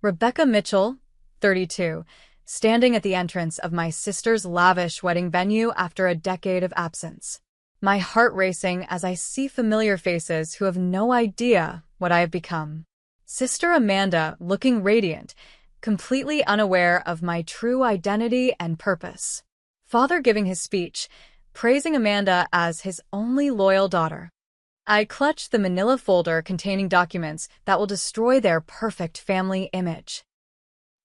Rebecca Mitchell, 32, standing at the entrance of my sister's lavish wedding venue after a decade of absence. My heart racing as I see familiar faces who have no idea what I have become. Sister Amanda looking radiant, completely unaware of my true identity and purpose. Father giving his speech, praising Amanda as his only loyal daughter. I clutch the manila folder containing documents that will destroy their perfect family image.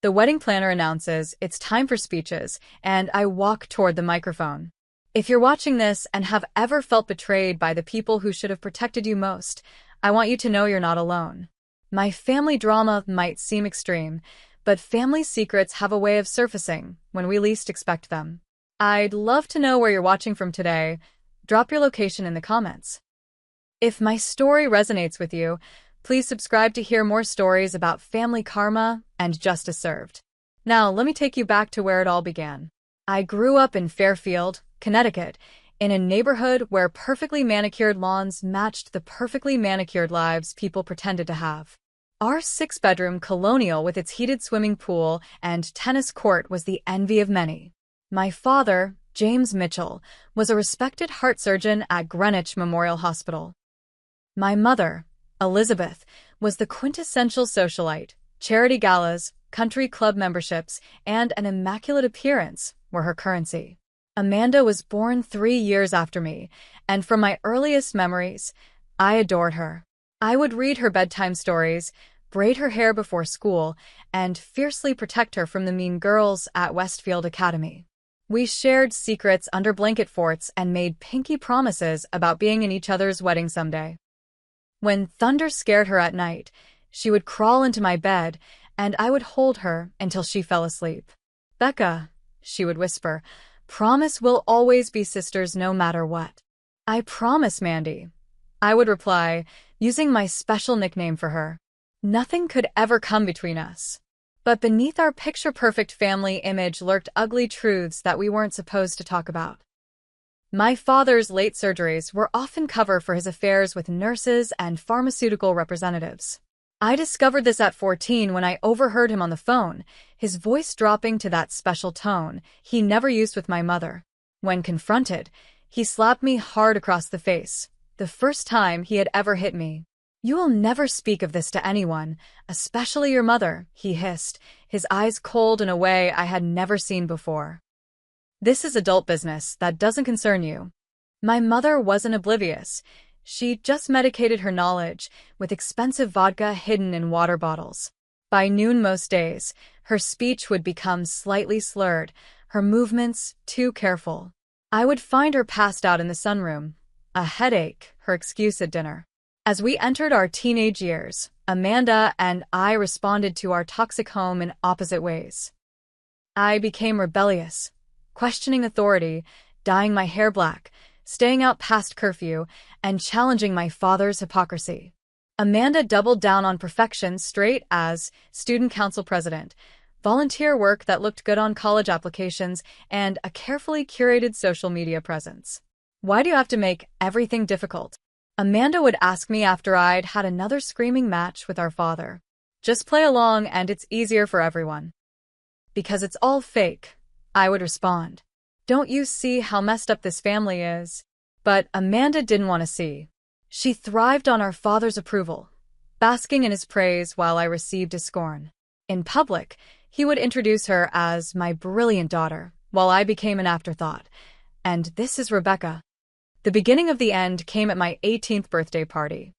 The wedding planner announces it's time for speeches, and I walk toward the microphone. If you're watching this and have ever felt betrayed by the people who should have protected you most, I want you to know you're not alone. My family drama might seem extreme, but family secrets have a way of surfacing when we least expect them. I'd love to know where you're watching from today. Drop your location in the comments. If my story resonates with you, please subscribe to hear more stories about family karma and justice served. Now, let me take you back to where it all began. I grew up in Fairfield, Connecticut, in a neighborhood where perfectly manicured lawns matched the perfectly manicured lives people pretended to have. Our six-bedroom colonial with its heated swimming pool and tennis court was the envy of many. My father, James Mitchell, was a respected heart surgeon at Greenwich Memorial Hospital. My mother, Elizabeth, was the quintessential socialite. Charity galas, country club memberships, and an immaculate appearance were her currency. Amanda was born 3 years after me, and from my earliest memories, I adored her. I would read her bedtime stories, braid her hair before school, and fiercely protect her from the mean girls at Westfield Academy. We shared secrets under blanket forts and made pinky promises about being in each other's wedding someday. When thunder scared her at night, she would crawl into my bed, and I would hold her until she fell asleep. "Becca," she would whisper, "promise we'll always be sisters no matter what." "I promise, Mandy," I would reply, using my special nickname for her. Nothing could ever come between us. But beneath our picture-perfect family image lurked ugly truths that we weren't supposed to talk about. My father's late surgeries were often cover for his affairs with nurses and pharmaceutical representatives. I discovered this at 14 when I overheard him on the phone, his voice dropping to that special tone he never used with my mother. When confronted, he slapped me hard across the face, the first time he had ever hit me. "You will never speak of this to anyone, especially your mother," he hissed, his eyes cold in a way I had never seen before. "This is adult business that doesn't concern you." My mother wasn't oblivious. She just medicated her knowledge with expensive vodka hidden in water bottles. By noon most days, her speech would become slightly slurred, her movements too careful. I would find her passed out in the sunroom, a headache, her excuse at dinner. As we entered our teenage years, Amanda and I responded to our toxic home in opposite ways. I became rebellious, questioning authority, dyeing my hair black, staying out past curfew, and challenging my father's hypocrisy. Amanda doubled down on perfection straight as student council president, volunteer work that looked good on college applications, and a carefully curated social media presence. "Why do you have to make everything difficult?" Amanda would ask me after I'd had another screaming match with our father. "Just play along and it's easier for everyone." "Because it's all fake," I would respond. "Don't you see how messed up this family is?" But Amanda didn't want to see. She thrived on our father's approval, basking in his praise while I received his scorn. In public, he would introduce her as my brilliant daughter, while I became an afterthought. "And this is Rebecca." The beginning of the end came at my 18th birthday party.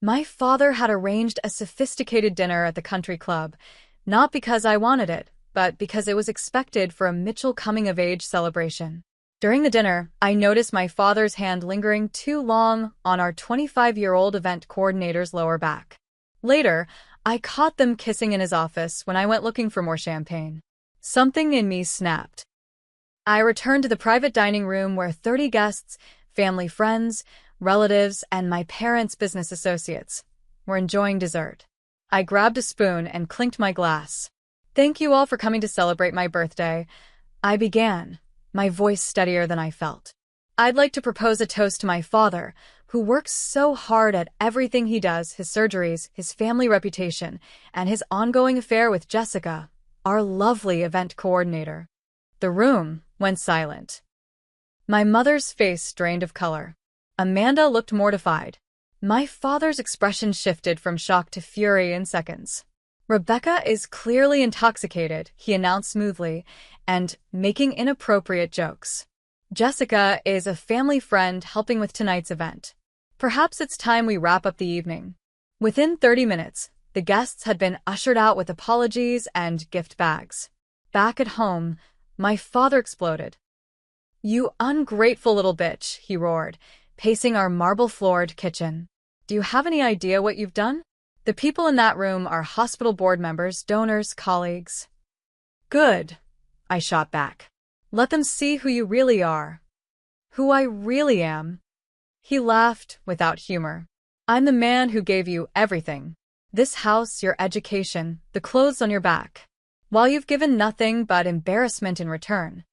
My father had arranged a sophisticated dinner at the country club, not because I wanted it, but because it was expected for a Mitchell coming-of-age celebration. During the dinner, I noticed my father's hand lingering too long on our 25-year-old event coordinator's lower back. Later, I caught them kissing in his office when I went looking for more champagne. Something in me snapped. I returned to the private dining room where 30 guests, family friends, relatives, and my parents' business associates were enjoying dessert. I grabbed a spoon and clinked my glass. "Thank you all for coming to celebrate my birthday," I began, my voice steadier than I felt. "I'd like to propose a toast to my father, who works so hard at everything he does, his surgeries, his family reputation, and his ongoing affair with Jessica, our lovely event coordinator. The room went silent. My mother's face drained of color. Amanda looked mortified. My father's expression shifted from shock to fury in seconds. Rebecca is clearly intoxicated, he announced smoothly, and making inappropriate jokes. Jessica is a family friend helping with tonight's event. Perhaps it's time we wrap up the evening. Within 30 minutes, the guests had been ushered out with apologies and gift bags. Back at home, my father exploded. "You ungrateful little bitch," he roared, pacing our marble-floored kitchen. "Do you have any idea what you've done? The people in that room are hospital board members, donors, colleagues." "Good," I shot back. "Let them see who you really are." "Who I really am?" He laughed without humor. "I'm the man who gave you everything. This house, your education, the clothes on your back. While you've given nothing but embarrassment in return."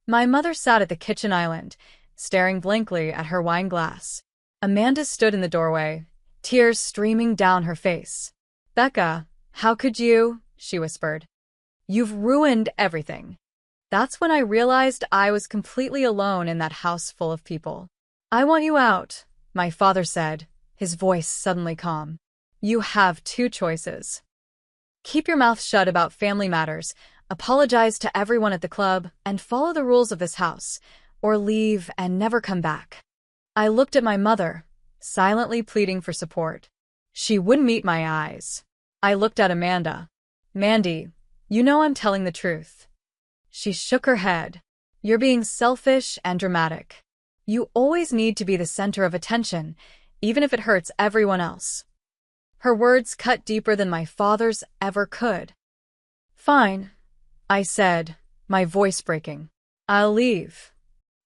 My mother sat at the kitchen island, staring blankly at her wine glass. Amanda stood in the doorway, tears streaming down her face. "Becca, how could you?" she whispered. "You've ruined everything." That's when I realized I was completely alone in that house full of people. "I want you out," my father said, his voice suddenly calm. "You have two choices. Keep your mouth shut about family matters, apologize to everyone at the club, and follow the rules of this house, or leave and never come back." I looked at my mother, silently pleading for support. She wouldn't meet my eyes. I looked at Amanda. "Mandy, you know I'm telling the truth." She shook her head. "You're being selfish and dramatic. You always need to be the center of attention, even if it hurts everyone else." Her words cut deeper than my father's ever could. "Fine," I said, my voice breaking. "I'll leave."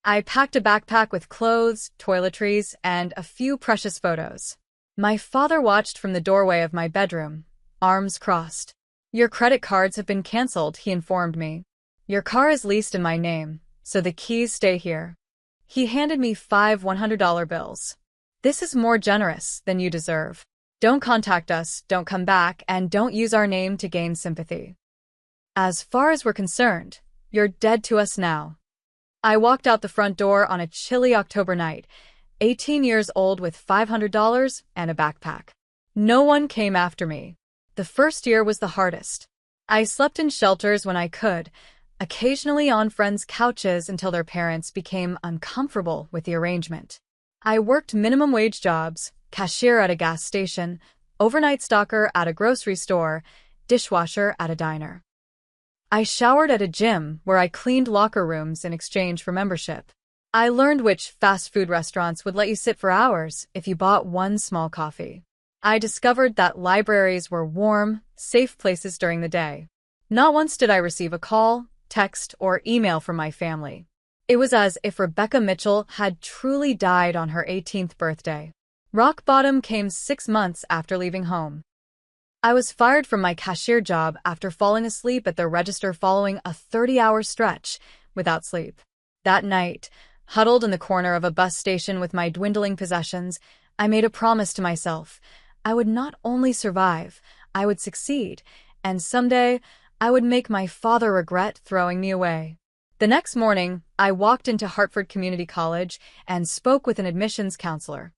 I packed a backpack with clothes, toiletries, and a few precious photos. My father watched from the doorway of my bedroom, arms crossed. "Your credit cards have been canceled," he informed me. "Your car is leased in my name, so the keys stay here." He handed me 5 $100 bills. "This is more generous than you deserve. Don't contact us, don't come back, and don't use our name to gain sympathy. As far as we're concerned, you're dead to us now." I walked out the front door on a chilly October night, 18 years old with $500 and a backpack. No one came after me. The first year was the hardest. I slept in shelters when I could, occasionally on friends' couches until their parents became uncomfortable with the arrangement. I worked minimum wage jobs, cashier at a gas station, overnight stalker at a grocery store, dishwasher at a diner. I showered at a gym where I cleaned locker rooms in exchange for membership. I learned which fast food restaurants would let you sit for hours if you bought one small coffee. I discovered that libraries were warm, safe places during the day. Not once did I receive a call, text, or email from my family. It was as if Rebecca Mitchell had truly died on her 18th birthday. Rock bottom came 6 months after leaving home. I was fired from my cashier job after falling asleep at the register following a 30-hour stretch without sleep. That night, huddled in the corner of a bus station with my dwindling possessions, I made a promise to myself. I would not only survive, I would succeed, and someday I would make my father regret throwing me away. The next morning, I walked into Hartford Community College and spoke with an admissions counselor.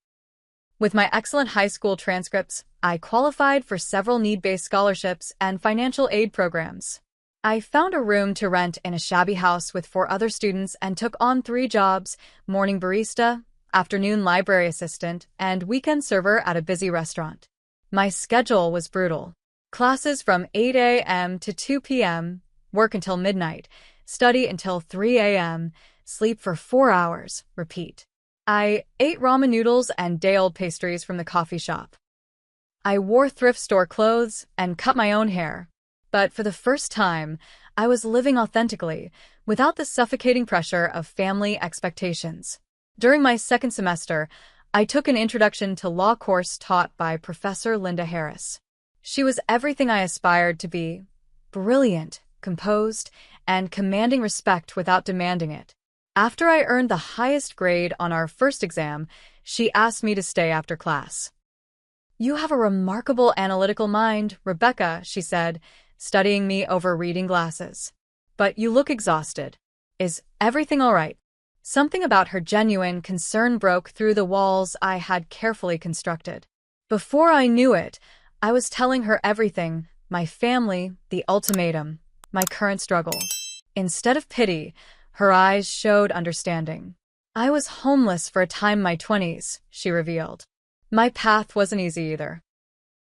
With my excellent high school transcripts, I qualified for several need-based scholarships and financial aid programs. I found a room to rent in a shabby house with 4 other students and took on 3 jobs: morning barista, afternoon library assistant, and weekend server at a busy restaurant. My schedule was brutal. Classes from 8 a.m. to 2 p.m., work until midnight, study until 3 a.m., sleep for 4 hours, repeat. I ate ramen noodles and day-old pastries from the coffee shop. I wore thrift store clothes and cut my own hair. But for the first time, I was living authentically, without the suffocating pressure of family expectations. During my second semester, I took an Introduction to Law course taught by Professor Linda Harris. She was everything I aspired to be: brilliant, composed, and commanding respect without demanding it. After I earned the highest grade on our first exam, She asked me to stay after class. "You have a remarkable analytical mind, Rebecca," she said, studying me over reading glasses. "But you look exhausted. Is everything all right?" Something about her genuine concern broke through the walls I had carefully constructed. Before I knew it, I was telling her everything: my family, the ultimatum, my current struggle. Instead of pity, her eyes showed understanding. "I was homeless for a time in my 20s, she revealed. "My path wasn't easy either.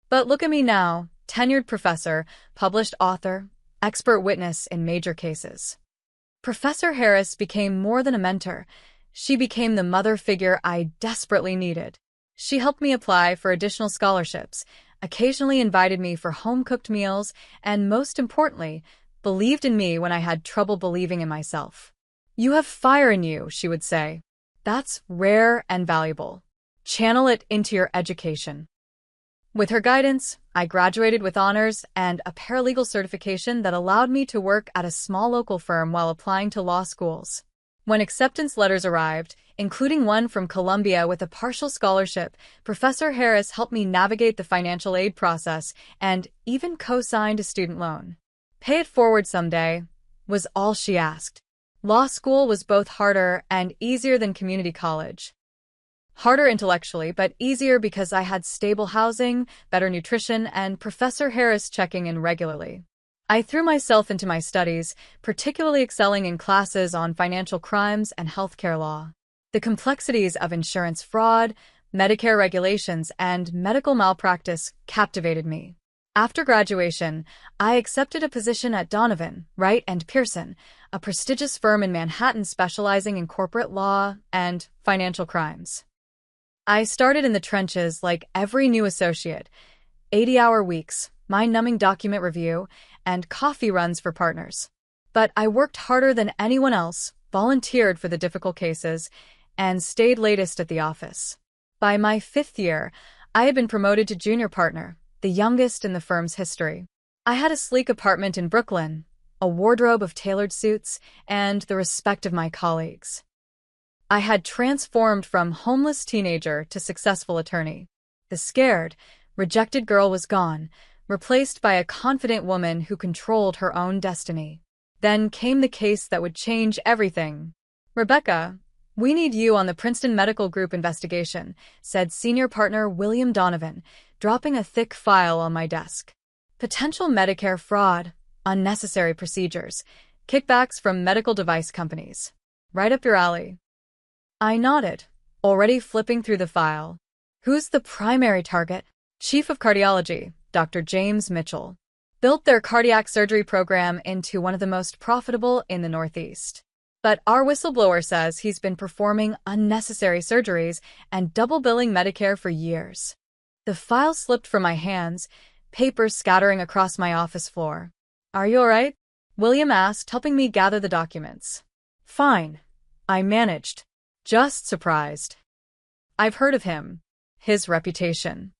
But look at me now, tenured professor, published author, expert witness in major cases." Professor Harris became more than a mentor. She became the mother figure I desperately needed. She helped me apply for additional scholarships, occasionally invited me for home-cooked meals, and most importantly, believed in me when I had trouble believing in myself. "You have fire in you," she would say. "That's rare and valuable. Channel it into your education." With her guidance, I graduated with honors and a paralegal certification that allowed me to work at a small local firm while applying to law schools. When acceptance letters arrived, including one from Columbia with a partial scholarship, Professor Harris helped me navigate the financial aid process and even co-signed a student loan. "Pay it forward someday," was all she asked. Law school was both harder and easier than community college. Harder intellectually, but easier because I had stable housing, better nutrition, and Professor Harris checking in regularly. I threw myself into my studies, particularly excelling in classes on financial crimes and healthcare law. The complexities of insurance fraud, Medicare regulations, and medical malpractice captivated me. After graduation, I accepted a position at Donovan, Wright & Pearson, a prestigious firm in Manhattan specializing in corporate law and financial crimes. I started in the trenches like every new associate: 80-hour weeks, mind-numbing document review, and coffee runs for partners. But I worked harder than anyone else, volunteered for the difficult cases, and stayed latest at the office. By my 5th year, I had been promoted to junior partner, the youngest in the firm's history. I had a sleek apartment in Brooklyn, a wardrobe of tailored suits, and the respect of my colleagues. I had transformed from homeless teenager to successful attorney. The scared, rejected girl was gone, replaced by a confident woman who controlled her own destiny. Then came the case that would change everything. "Rebecca, we need you on the Princeton Medical Group investigation," said senior partner William Donovan, dropping a thick file on my desk. "Potential Medicare fraud, unnecessary procedures, kickbacks from medical device companies. Right up your alley." I nodded, already flipping through the file. "Who's the primary target?" "Chief of Cardiology, Dr. James Mitchell. Built their cardiac surgery program into one of the most profitable in the Northeast. But our whistleblower says he's been performing unnecessary surgeries and double-billing Medicare for years." The file slipped from my hands, papers scattering across my office floor. "Are you all right?" William asked, helping me gather the documents. "Fine," I managed. "Just surprised. I've heard of him. His reputation.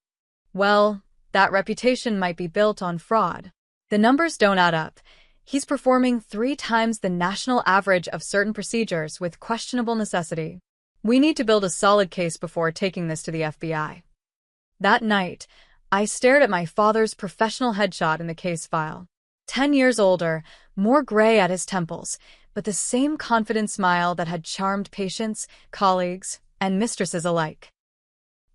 Well, that reputation might be built on fraud. The numbers don't add up. He's performing 3 times the national average of certain procedures with questionable necessity. We need to build a solid case before taking this to the FBI." That night, I stared at my father's professional headshot in the case file. 10 years older, more gray at his temples, but the same confident smile that had charmed patients, colleagues, and mistresses alike.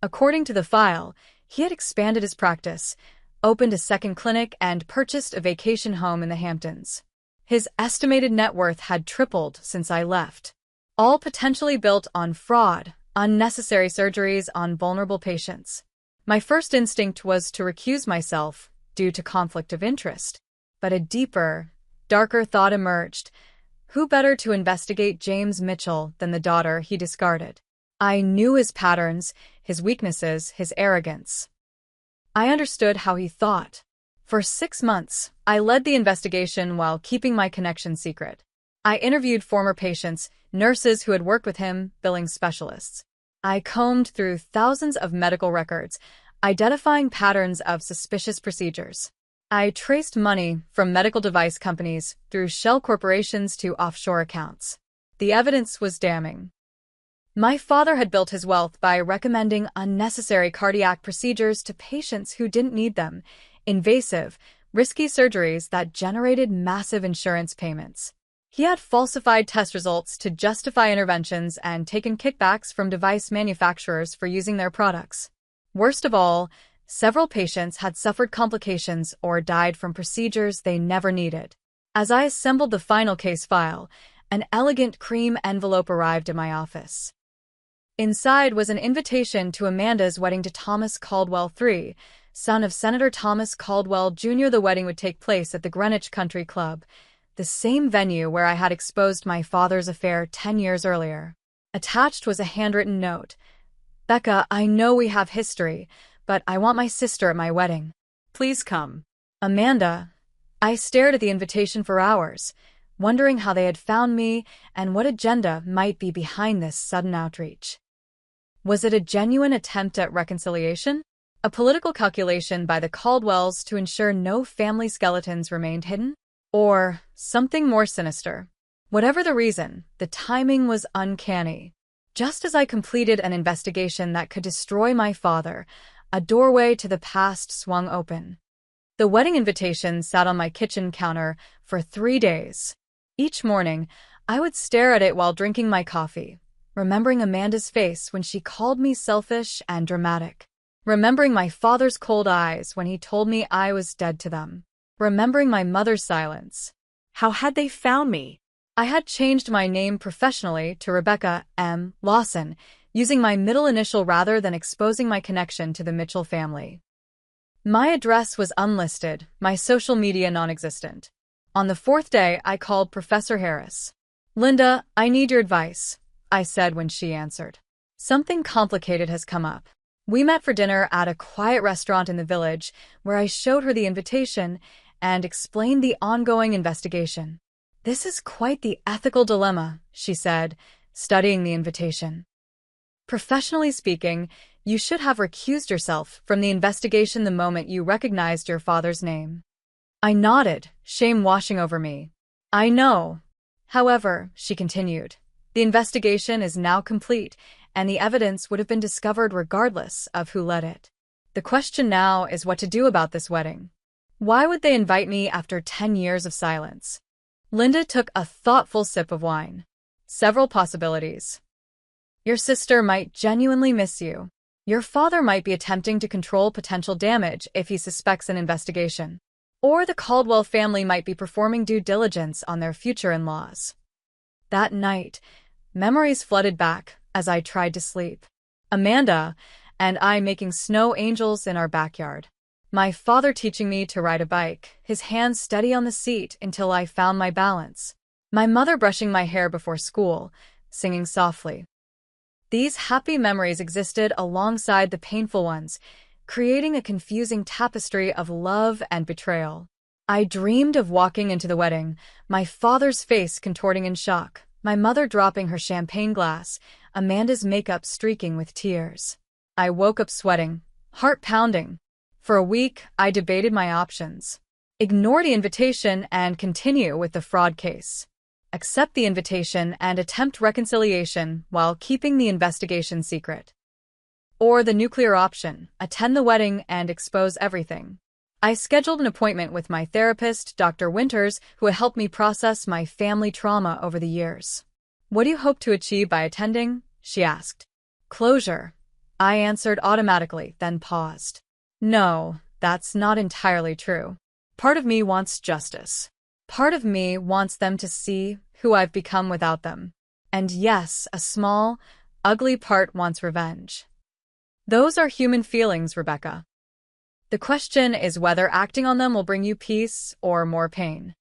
According to the file, he had expanded his practice, opened a second clinic, and purchased a vacation home in the Hamptons. His estimated net worth had tripled since I left, all potentially built on fraud, unnecessary surgeries on vulnerable patients. My first instinct was to recuse myself due to conflict of interest, but a deeper, darker thought emerged. Who better to investigate James Mitchell than the daughter he discarded? I knew his patterns, his weaknesses, his arrogance. I understood how he thought. For 6 months, I led the investigation while keeping my connection secret. I interviewed former patients, nurses who had worked with him, billing specialists. I combed through thousands of medical records, identifying patterns of suspicious procedures. I traced money from medical device companies through shell corporations to offshore accounts. The evidence was damning. My father had built his wealth by recommending unnecessary cardiac procedures to patients who didn't need them, invasive, risky surgeries that generated massive insurance payments. He had falsified test results to justify interventions and taken kickbacks from device manufacturers for using their products. Worst of all, several patients had suffered complications or died from procedures they never needed. As I assembled the final case file, an elegant cream envelope arrived at my office. Inside was an invitation to Amanda's wedding to Thomas Caldwell III, son of Senator Thomas Caldwell Jr. The wedding would take place at the Greenwich Country Club, the same venue where I had exposed my father's affair 10 years earlier. Attached was a handwritten note. "Becca, I know we have history, but I want my sister at my wedding. Please come." Amanda. I stared at the invitation for hours, wondering how they had found me and what agenda might be behind this sudden outreach. Was it a genuine attempt at reconciliation? A political calculation by the Caldwells to ensure no family skeletons remained hidden? Or something more sinister? Whatever the reason, the timing was uncanny. Just as I completed an investigation that could destroy my father, a doorway to the past swung open. The wedding invitation sat on my kitchen counter for 3 days. Each morning, I would stare at it while drinking my coffee, remembering Amanda's face when she called me selfish and dramatic, remembering my father's cold eyes when he told me I was dead to them, remembering my mother's silence. How had they found me? I had changed my name professionally to Rebecca M. Lawson, using my middle initial rather than exposing my connection to the Mitchell family. My address was unlisted, my social media non-existent. On the 4th day, I called Professor Harris. "Linda, I need your advice," I said when she answered. "Something complicated has come up." We met for dinner at a quiet restaurant in the village, where I showed her the invitation and explained the ongoing investigation. "This is quite the ethical dilemma," she said, studying the invitation. "Professionally speaking, you should have recused yourself from the investigation the moment you recognized your father's name." I nodded, shame washing over me. "I know. However," she continued, "the investigation is now complete, and the evidence would have been discovered regardless of who led it. The question now is what to do about this wedding. Why would they invite me after 10 years of silence?" Linda took a thoughtful sip of wine. "Several possibilities. Your sister might genuinely miss you. Your father might be attempting to control potential damage if he suspects an investigation. Or the Caldwell family might be performing due diligence on their future in-laws." That night, memories flooded back as I tried to sleep. Amanda and I making snow angels in our backyard. My father teaching me to ride a bike, his hands steady on the seat until I found my balance. My mother brushing my hair before school, singing softly. These happy memories existed alongside the painful ones, creating a confusing tapestry of love and betrayal. I dreamed of walking into the wedding, my father's face contorting in shock, my mother dropping her champagne glass, Amanda's makeup streaking with tears. I woke up sweating, heart pounding. For a week, I debated my options. Ignore the invitation and continue with the fraud case. Accept the invitation and attempt reconciliation while keeping the investigation secret. Or the nuclear option, attend the wedding and expose everything. I scheduled an appointment with my therapist, Dr. Winters, who had helped me process my family trauma over the years. "What do you hope to achieve by attending?" she asked. "Closure," I answered automatically, then paused. No, that's not entirely true. Part of me wants justice. Part of me wants them to see who I've become without them. And yes, a small, ugly part wants revenge. Those are human feelings, Rebecca. The question is whether acting on them will bring you peace or more pain.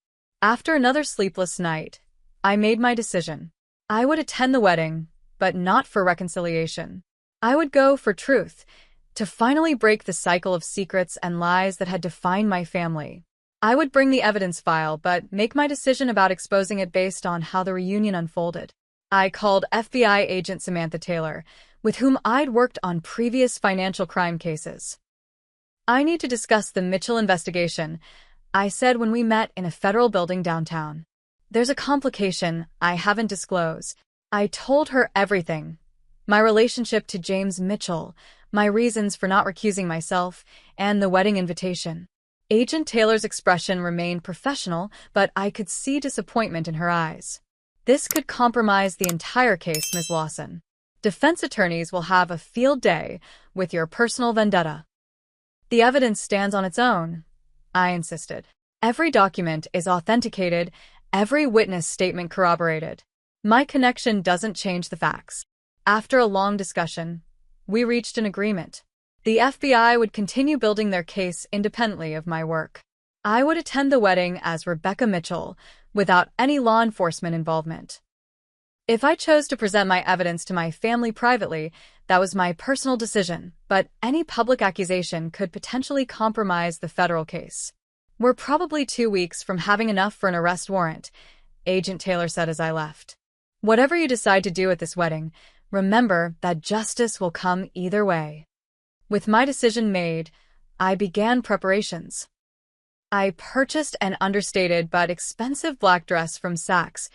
After another sleepless night, I made my decision. I would attend the wedding, but not for reconciliation. I would go for truth, to finally break the cycle of secrets and lies that had defined my family. I would bring the evidence file, but make my decision about exposing it based on how the reunion unfolded. I called FBI agent Samantha Taylor, with whom I'd worked on previous financial crime cases. "I need to discuss the Mitchell investigation," I said when we met in a federal building downtown. "There's a complication I haven't disclosed." I told her everything, My relationship to James Mitchell, my reasons for not recusing myself, and the wedding invitation. Agent Taylor's expression remained professional, but I could see disappointment in her eyes. This could compromise the entire case, Ms. Lawson. Defense attorneys will have a field day with your personal vendetta. The evidence stands on its own, I insisted. Every document is authenticated, every witness statement corroborated. My connection doesn't change the facts. After a long discussion, we reached an agreement. The FBI would continue building their case independently of my work. I would attend the wedding as Rebecca Mitchell, without any law enforcement involvement. If I chose to present my evidence to my family privately, that was my personal decision, but any public accusation could potentially compromise the federal case. We're probably 2 weeks from having enough for an arrest warrant, Agent Taylor said as I left. Whatever you decide to do at this wedding, remember that justice will come either way. With my decision made, I began preparations. I purchased an understated but expensive black dress from Saks,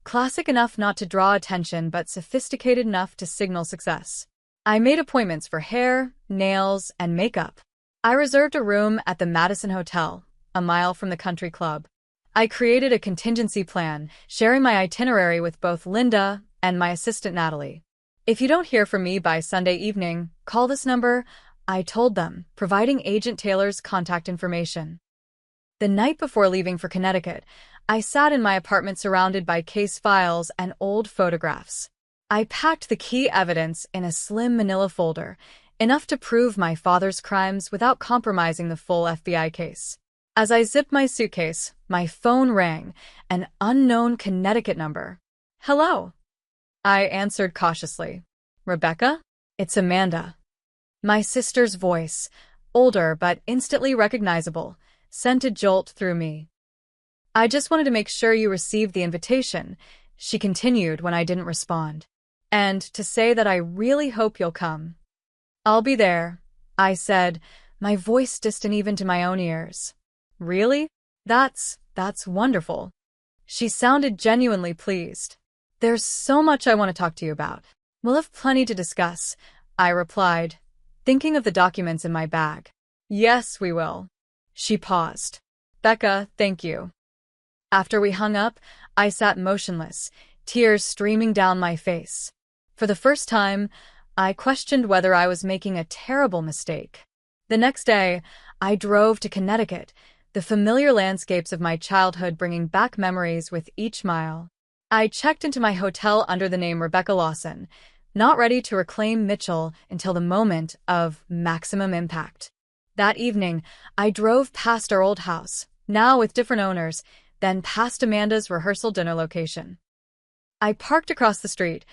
classic enough not to draw attention but sophisticated enough to signal success. I made appointments for hair, nails, and makeup. I reserved a room at the Madison Hotel, a mile from the country club. I created a contingency plan, sharing my itinerary with both Linda and my assistant Natalie. If you don't hear from me by Sunday evening, call this number, I told them, providing Agent Taylor's contact information. The night before leaving for Connecticut, I sat in my apartment surrounded by case files and old photographs. I packed the key evidence in a slim manila folder, enough to prove my father's crimes without compromising the full FBI case. As I zipped my suitcase, my phone rang, an unknown Connecticut number. Hello. I answered cautiously. Rebecca? It's Amanda. My sister's voice, older but instantly recognizable, sent a jolt through me. I just wanted to make sure you received the invitation, she continued when I didn't respond. And to say that I really hope you'll come. I'll be there, I said, my voice distant even to my own ears. Really? That's wonderful. She sounded genuinely pleased. There's so much I want to talk to you about. We'll have plenty to discuss, I replied, thinking of the documents in my bag. Yes, we will. She paused. Becca, thank you. After we hung up, I sat motionless, tears streaming down my face. For the first time, I questioned whether I was making a terrible mistake. The next day, I drove to Connecticut, the familiar landscapes of my childhood bringing back memories with each mile. I checked into my hotel under the name Rebecca Lawson, not ready to reclaim Mitchell until the moment of maximum impact. That evening, I drove past our old house, now with different owners, then past Amanda's rehearsal dinner location. I parked across the street,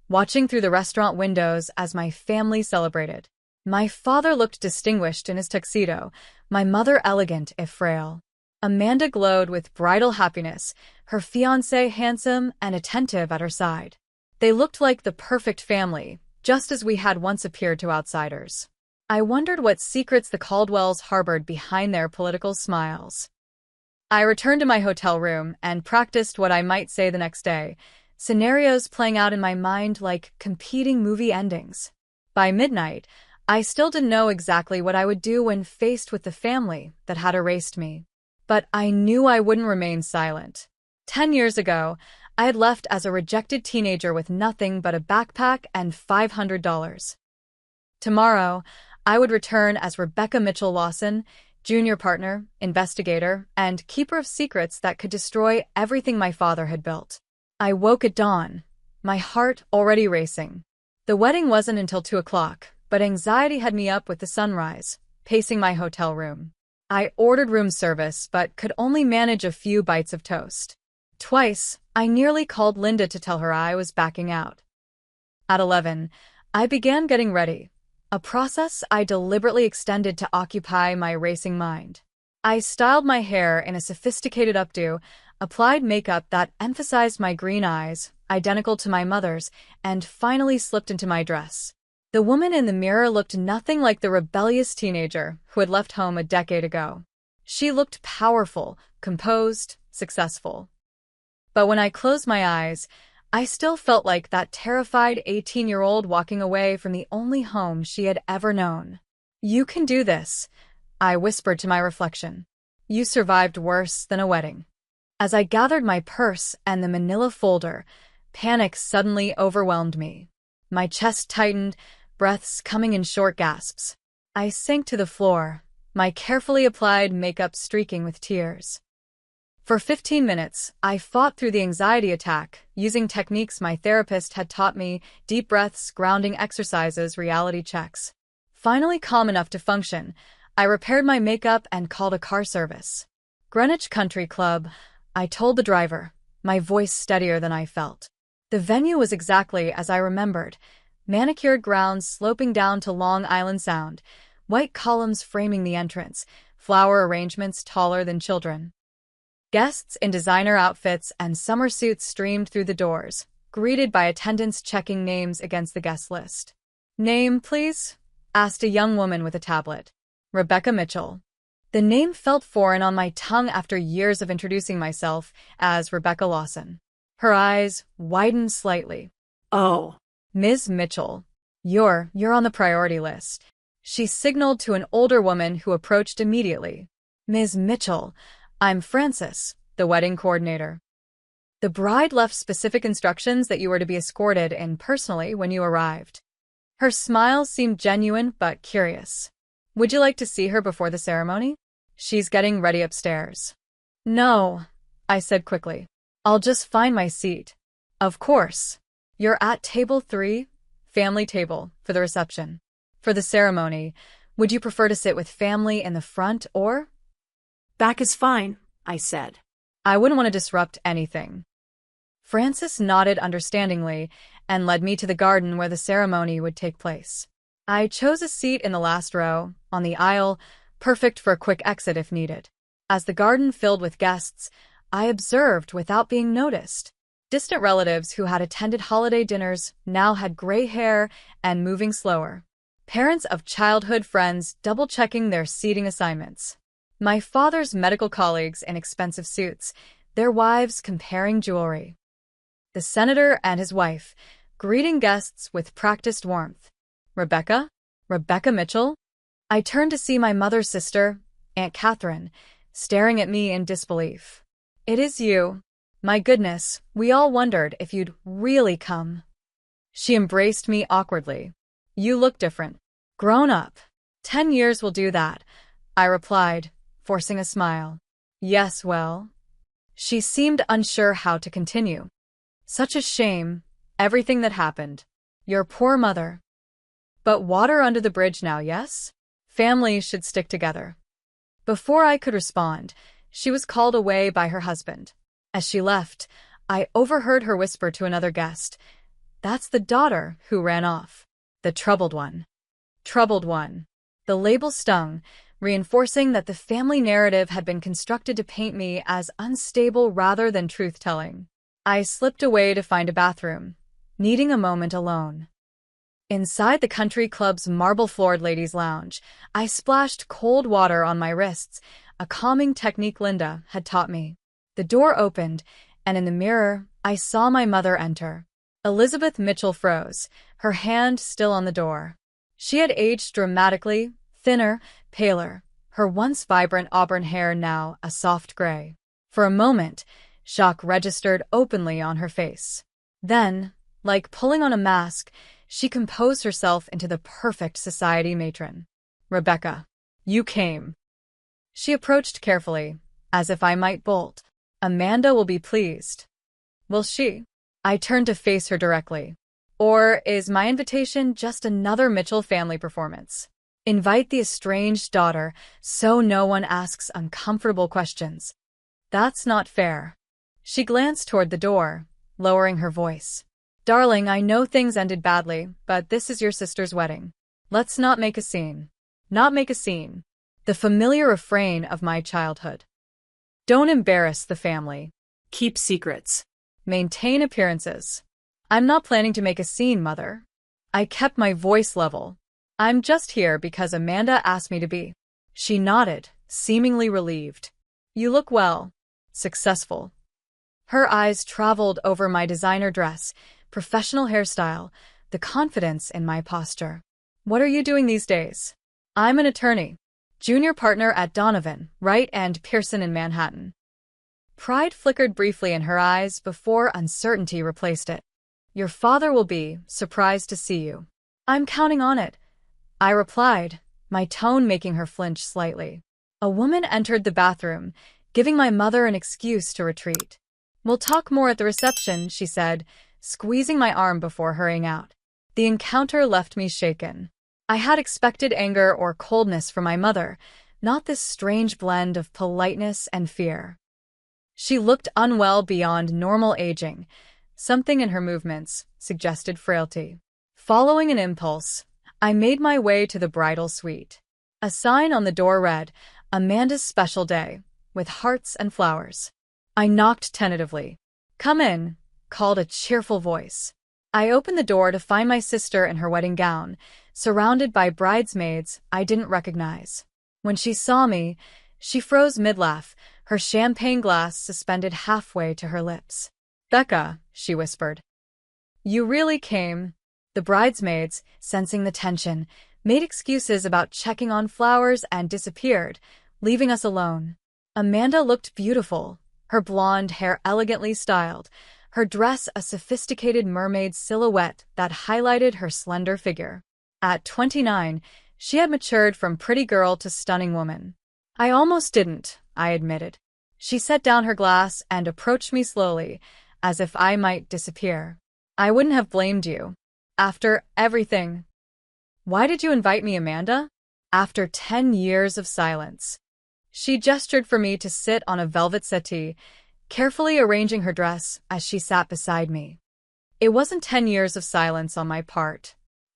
watching through the restaurant windows as my family celebrated. My father looked distinguished in his tuxedo, my mother elegant if frail. Amanda glowed with bridal happiness, her fiancé handsome and attentive at her side. They looked like the perfect family, just as we had once appeared to outsiders. I wondered what secrets the Caldwells harbored behind their political smiles. I returned to my hotel room and practiced what I might say the next day, scenarios playing out in my mind like competing movie endings. By midnight, I still didn't know exactly what I would do when faced with the family that had erased me. But I knew I wouldn't remain silent. 10 years ago, I had left as a rejected teenager with nothing but a backpack and $500. Tomorrow, I would return as Rebecca Mitchell Lawson, junior partner, investigator, and keeper of secrets that could destroy everything my father had built. I woke at dawn, my heart already racing. The wedding wasn't until 2 o'clock, but anxiety had me up with the sunrise, pacing my hotel room. I ordered room service but could only manage a few bites of toast. Twice, I nearly called Linda to tell her I was backing out. At 11, I began getting ready, a process I deliberately extended to occupy my racing mind. I styled my hair in a sophisticated updo, applied makeup that emphasized my green eyes, identical to my mother's, and finally slipped into my dress. The woman in the mirror looked nothing like the rebellious teenager who had left home a decade ago. She looked powerful, composed, successful. But when I closed my eyes, I still felt like that terrified 18-year-old walking away from the only home she had ever known. "You can do this," I whispered to my reflection. "You survived worse than a wedding." As I gathered my purse and the manila folder, panic suddenly overwhelmed me. My chest tightened, breaths coming in short gasps. I sank to the floor, my carefully applied makeup streaking with tears. For 15 minutes, I fought through the anxiety attack, using techniques my therapist had taught me: deep breaths, grounding exercises, reality checks. Finally calm enough to function, I repaired my makeup and called a car service. "Greenwich Country Club," I told the driver, my voice steadier than I felt. The venue was exactly as I remembered: manicured grounds sloping down to Long Island Sound, white columns framing the entrance, flower arrangements taller than children. Guests in designer outfits and summer suits streamed through the doors, greeted by attendants checking names against the guest list. "Name, please?" asked a young woman with a tablet. "Rebecca Mitchell." The name felt foreign on my tongue after years of introducing myself as Rebecca Lawson. Her eyes widened slightly. "Oh, "Ms. Mitchell, you're on the priority list." She signaled to an older woman who approached immediately. "Ms. Mitchell, I'm Frances, the wedding coordinator. The bride left specific instructions that you were to be escorted in personally when you arrived." Her smile seemed genuine but curious. "Would you like to see her before the ceremony? She's getting ready upstairs." "No," I said quickly. "I'll just find my seat." "Of course. You're at table 3, family table, for the reception. For the ceremony, would you prefer to sit with family in the front or—" "Back is fine," I said. "I wouldn't want to disrupt anything." Frances nodded understandingly and led me to the garden where the ceremony would take place. I chose a seat in the last row, on the aisle, perfect for a quick exit if needed. As the garden filled with guests, I observed without being noticed. Distant relatives who had attended holiday dinners now had gray hair and moving slower. Parents of childhood friends double-checking their seating assignments. My father's medical colleagues in expensive suits, their wives comparing jewelry. The senator and his wife, greeting guests with practiced warmth. "Rebecca? Rebecca Mitchell?" I turned to see my mother's sister, Aunt Catherine, staring at me in disbelief. "It is you. My goodness, we all wondered if you'd really come." She embraced me awkwardly. "You look different. Grown up." 10 years will do that," I replied, forcing a smile. "Yes, well." She seemed unsure how to continue. "Such a shame, everything that happened. Your poor mother. But water under the bridge now, yes? Families should stick together." Before I could respond, she was called away by her husband. As she left, I overheard her whisper to another guest, "That's the daughter who ran off. The troubled one." Troubled one. The label stung, reinforcing that the family narrative had been constructed to paint me as unstable rather than truth-telling. I slipped away to find a bathroom, needing a moment alone. Inside the country club's marble-floored ladies' lounge, I splashed cold water on my wrists, a calming technique Linda had taught me. The door opened, and in the mirror, I saw my mother enter. Elizabeth Mitchell froze, her hand still on the door. She had aged dramatically, thinner, paler, her once vibrant auburn hair now a soft gray. For a moment, shock registered openly on her face. Then, like pulling on a mask, she composed herself into the perfect society matron. "Rebecca, you came." She approached carefully, as if I might bolt. "Amanda will be pleased." "Will she?" I turned to face her directly. "Or is my invitation just another Mitchell family performance? Invite the estranged daughter so no one asks uncomfortable questions. That's not fair." She glanced toward the door, lowering her voice. "Darling, I know things ended badly, but this is your sister's wedding. Let's not make a scene." Not make a scene. The familiar refrain of my childhood. Don't embarrass the family. Keep secrets. Maintain appearances. I'm not planning to make a scene, Mother. I kept my voice level. I'm just here because Amanda asked me to be. She nodded, seemingly relieved. You look well. Successful. Her eyes traveled over my designer dress, professional hairstyle, the confidence in my posture. What are you doing these days? I'm an attorney. Junior partner at Donovan, Wright and Pearson in Manhattan. Pride flickered briefly in her eyes before uncertainty replaced it. Your father will be surprised to see you. I'm counting on it, I replied, my tone making her flinch slightly. A woman entered the bathroom, giving my mother an excuse to retreat. We'll talk more at the reception, she said, squeezing my arm before hurrying out. The encounter left me shaken. I had expected anger or coldness from my mother, not this strange blend of politeness and fear. She looked unwell beyond normal aging. Something in her movements suggested frailty. Following an impulse, I made my way to the bridal suite. A sign on the door read, Amanda's special day, with hearts and flowers. I knocked tentatively. Come in, called a cheerful voice. I opened the door to find my sister in her wedding gown, surrounded by bridesmaids I didn't recognize. When she saw me, she froze mid-laugh, her champagne glass suspended halfway to her lips. Becca, she whispered. You really came. The bridesmaids, sensing the tension, made excuses about checking on flowers and disappeared, leaving us alone. Amanda looked beautiful, her blonde hair elegantly styled, her dress a sophisticated mermaid silhouette that highlighted her slender figure. At 29, she had matured from pretty girl to stunning woman. I almost didn't, I admitted. She set down her glass and approached me slowly, as if I might disappear. I wouldn't have blamed you. After everything. Why did you invite me, Amanda? After 10 years of silence. She gestured for me to sit on a velvet settee, carefully arranging her dress as she sat beside me. It wasn't 10 years of silence on my part.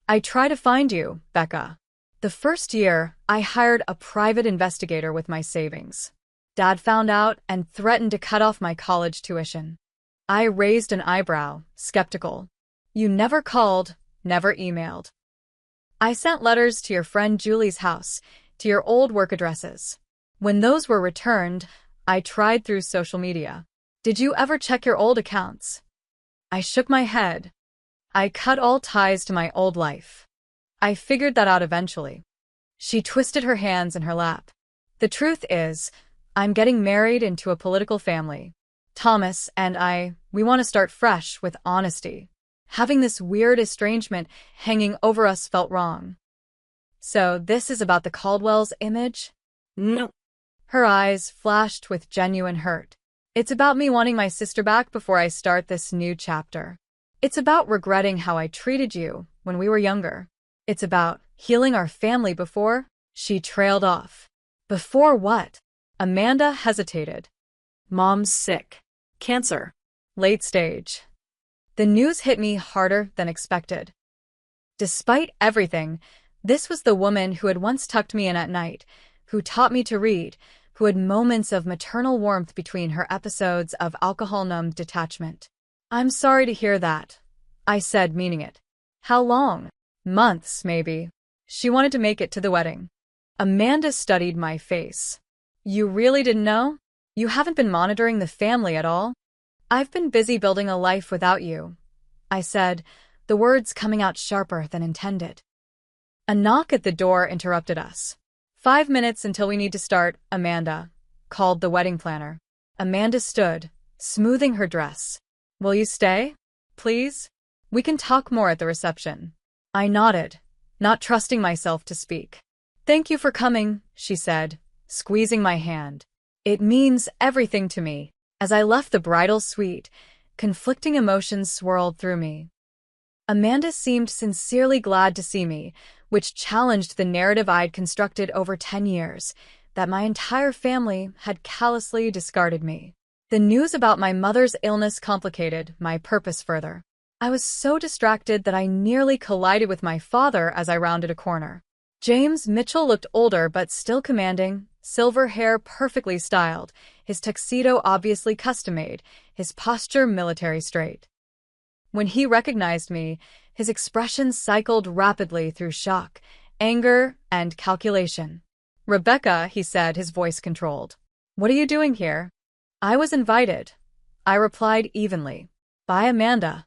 I tried to find you, Becca. The first year, I hired a private investigator with my savings. Dad found out and threatened to cut off my college tuition. I raised an eyebrow, skeptical. You never called, never emailed. I sent letters to your friend Julie's house, to your old work addresses. When those were returned, I tried through social media. Did you ever check your old accounts? I shook my head. I cut all ties to my old life. I figured that out eventually. She twisted her hands in her lap. The truth is, I'm getting married into a political family. Thomas and we want to start fresh with honesty. Having this weird estrangement hanging over us felt wrong. So this is about the Caldwell's image? No. Her eyes flashed with genuine hurt. It's about me wanting my sister back before I start this new chapter. It's about regretting how I treated you when we were younger. It's about healing our family before. She trailed off. Before what? Amanda hesitated. Mom's sick. Cancer. Late stage. The news hit me harder than expected. Despite everything, this was the woman who had once tucked me in at night, who taught me to read, who had moments of maternal warmth between her episodes of alcohol-numbed detachment. I'm sorry to hear that, I said, meaning it. How long? Months, maybe. She wanted to make it to the wedding. Amanda studied my face. You really didn't know? You haven't been monitoring the family at all? I've been busy building a life without you, I said, the words coming out sharper than intended. A knock at the door interrupted us. 5 minutes until we need to start, Amanda, called the wedding planner. Amanda stood, smoothing her dress. Will you stay? Please? We can talk more at the reception. I nodded, not trusting myself to speak. Thank you for coming, she said, squeezing my hand. It means everything to me. As I left the bridal suite, conflicting emotions swirled through me. Amanda seemed sincerely glad to see me, which challenged the narrative I'd constructed over 10 years, that my entire family had callously discarded me. The news about my mother's illness complicated my purpose further. I was so distracted that I nearly collided with my father as I rounded a corner. James Mitchell looked older but still commanding, silver hair perfectly styled, his tuxedo obviously custom-made, his posture military straight. When he recognized me, his expression cycled rapidly through shock, anger, and calculation. Rebecca, he said, his voice controlled. What are you doing here? I was invited. I replied evenly. By Amanda.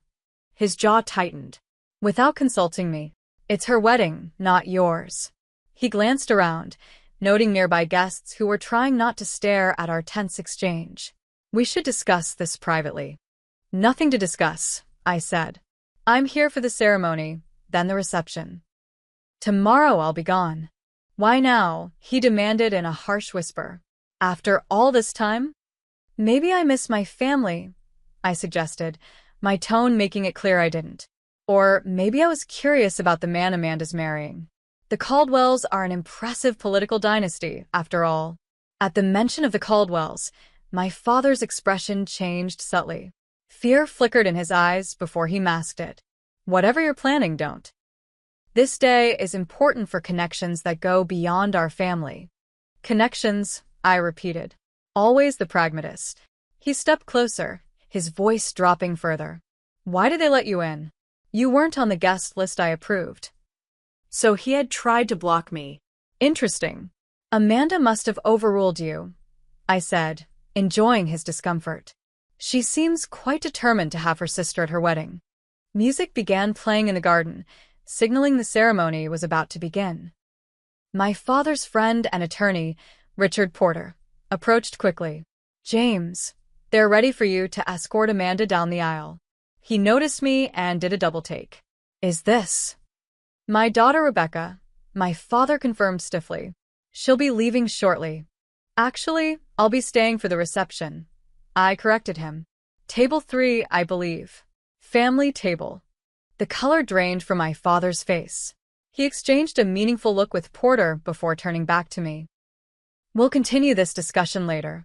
His jaw tightened. Without consulting me. It's her wedding, not yours. He glanced around, noting nearby guests who were trying not to stare at our tense exchange. We should discuss this privately. Nothing to discuss, I said. I'm here for the ceremony, then the reception. Tomorrow I'll be gone. Why now? He demanded in a harsh whisper. After all this time? Maybe I miss my family, I suggested, my tone making it clear I didn't. Or maybe I was curious about the man Amanda's marrying. The Caldwells are an impressive political dynasty, after all. At the mention of the Caldwells, my father's expression changed subtly. Fear flickered in his eyes before he masked it. Whatever you're planning, don't. This day is important for connections that go beyond our family. Connections, I repeated. Always the pragmatist. He stepped closer, his voice dropping further. Why did they let you in? You weren't on the guest list I approved. So he had tried to block me. Interesting. Amanda must have overruled you, I said, enjoying his discomfort. She seems quite determined to have her sister at her wedding. Music began playing in the garden, signaling the ceremony was about to begin. My father's friend and attorney, Richard Porter, approached quickly. James, they're ready for you to escort Amanda down the aisle. He noticed me and did a double take. Is this my daughter Rebecca? My father confirmed stiffly. She'll be leaving shortly. Actually, I'll be staying for the reception. I corrected him. Table 3, I believe. Family table. The color drained from my father's face. He exchanged a meaningful look with Porter before turning back to me. We'll continue this discussion later.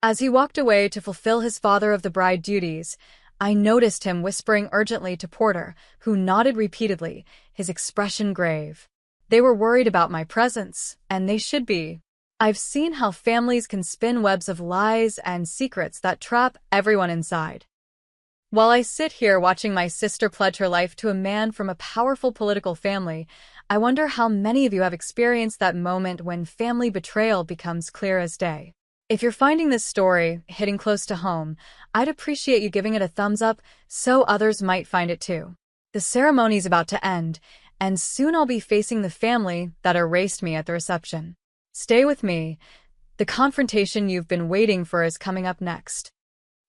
As he walked away to fulfill his father of the bride duties, I noticed him whispering urgently to Porter, who nodded repeatedly, his expression grave. They were worried about my presence, and they should be. I've seen how families can spin webs of lies and secrets that trap everyone inside. While I sit here watching my sister pledge her life to a man from a powerful political family, I wonder how many of you have experienced that moment when family betrayal becomes clear as day. If you're finding this story hitting close to home, I'd appreciate you giving it a thumbs up so others might find it too. The ceremony's about to end, and soon I'll be facing the family that erased me at the reception. Stay with me. The confrontation you've been waiting for is coming up next.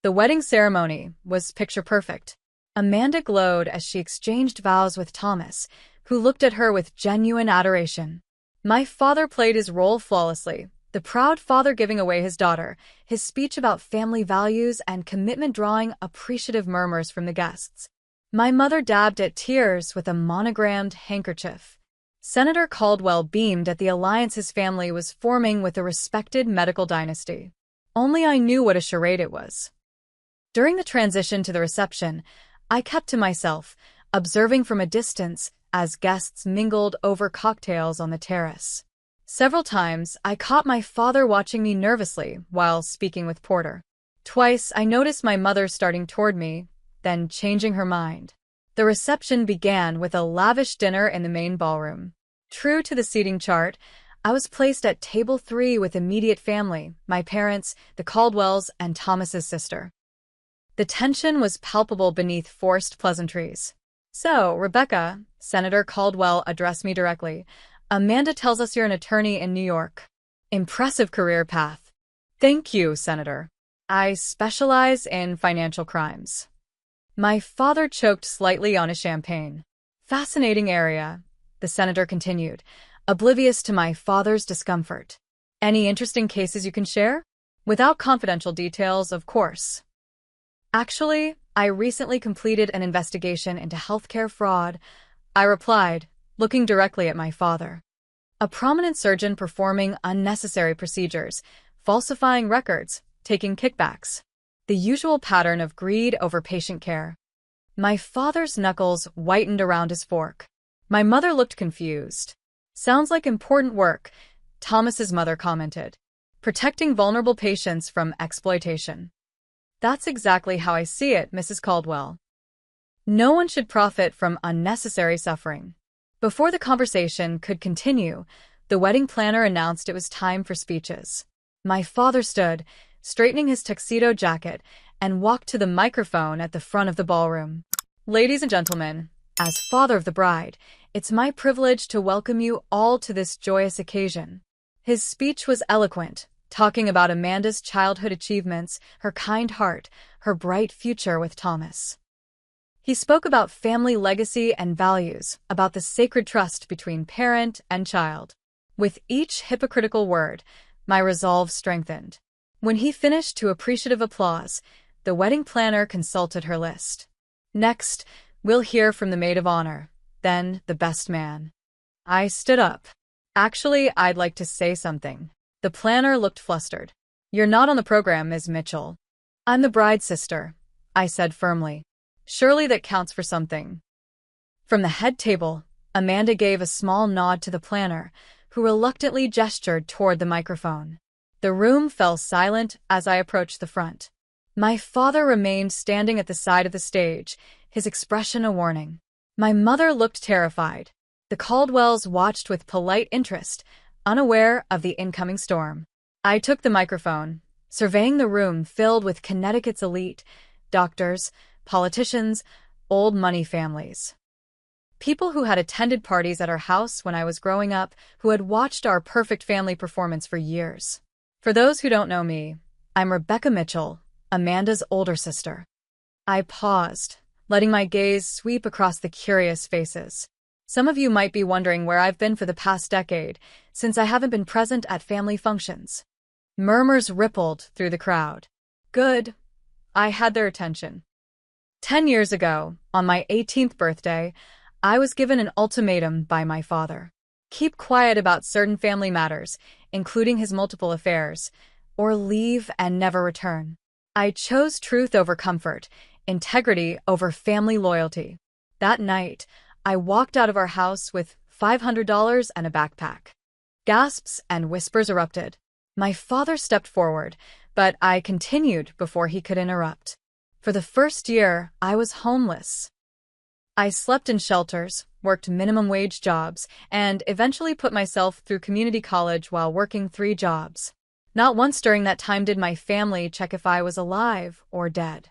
The wedding ceremony was picture perfect. Amanda glowed as she exchanged vows with Thomas, who looked at her with genuine adoration. My father played his role flawlessly, the proud father giving away his daughter, his speech about family values and commitment drawing appreciative murmurs from the guests. My mother dabbed at tears with a monogrammed handkerchief. Senator Caldwell beamed at the alliance his family was forming with a respected medical dynasty. Only I knew what a charade it was. During the transition to the reception, I kept to myself, observing from a distance as guests mingled over cocktails on the terrace. Several times, I caught my father watching me nervously while speaking with Porter. Twice, I noticed my mother starting toward me, then changing her mind. The reception began with a lavish dinner in the main ballroom. True to the seating chart, I was placed at table 3 with immediate family, my parents, the Caldwells, and Thomas's sister. The tension was palpable beneath forced pleasantries. So, Rebecca, Senator Caldwell addressed me directly. Amanda tells us you're an attorney in New York. Impressive career path. Thank you, Senator. I specialize in financial crimes. My father choked slightly on his champagne. Fascinating area, the senator continued, oblivious to my father's discomfort. Any interesting cases you can share? Without confidential details, of course. Actually, I recently completed an investigation into healthcare fraud, I replied, looking directly at my father. A prominent surgeon performing unnecessary procedures, falsifying records, taking kickbacks. The usual pattern of greed over patient care. My father's knuckles whitened around his fork. My mother looked confused. Sounds like important work, Thomas's mother commented. Protecting vulnerable patients from exploitation. That's exactly how I see it, Mrs. Caldwell. No one should profit from unnecessary suffering. Before the conversation could continue, the wedding planner announced it was time for speeches. My father stood, straightening his tuxedo jacket and walked to the microphone at the front of the ballroom. Ladies and gentlemen, as father of the bride, it's my privilege to welcome you all to this joyous occasion. His speech was eloquent, talking about Amanda's childhood achievements, her kind heart, her bright future with Thomas. He spoke about family legacy and values, about the sacred trust between parent and child. With each hypocritical word, my resolve strengthened. When he finished to appreciative applause, the wedding planner consulted her list. Next, we'll hear from the maid of honor, then the best man. I stood up. Actually, I'd like to say something. The planner looked flustered. You're not on the program, Ms. Mitchell. I'm the bride's sister, I said firmly. Surely that counts for something. From the head table, Amanda gave a small nod to the planner, who reluctantly gestured toward the microphone. The room fell silent as I approached the front. My father remained standing at the side of the stage, his expression a warning. My mother looked terrified. The Caldwells watched with polite interest, unaware of the incoming storm. I took the microphone, surveying the room filled with Connecticut's elite, doctors, politicians, old money families. People who had attended parties at our house when I was growing up, who had watched our perfect family performance for years. For those who don't know me, I'm Rebecca Mitchell, Amanda's older sister. I paused, letting my gaze sweep across the curious faces. Some of you might be wondering where I've been for the past decade, since I haven't been present at family functions. Murmurs rippled through the crowd. Good. I had their attention. 10 years ago, on my 18th birthday, I was given an ultimatum by my father. Keep quiet about certain family matters, including his multiple affairs, or leave and never return. I chose truth over comfort, integrity over family loyalty. That night, I walked out of our house with $500 and a backpack. Gasps and whispers erupted. My father stepped forward, but I continued before he could interrupt. For the first year, I was homeless. I slept in shelters, worked minimum wage jobs, and eventually put myself through community college while working 3 jobs. Not once during that time did my family check if I was alive or dead.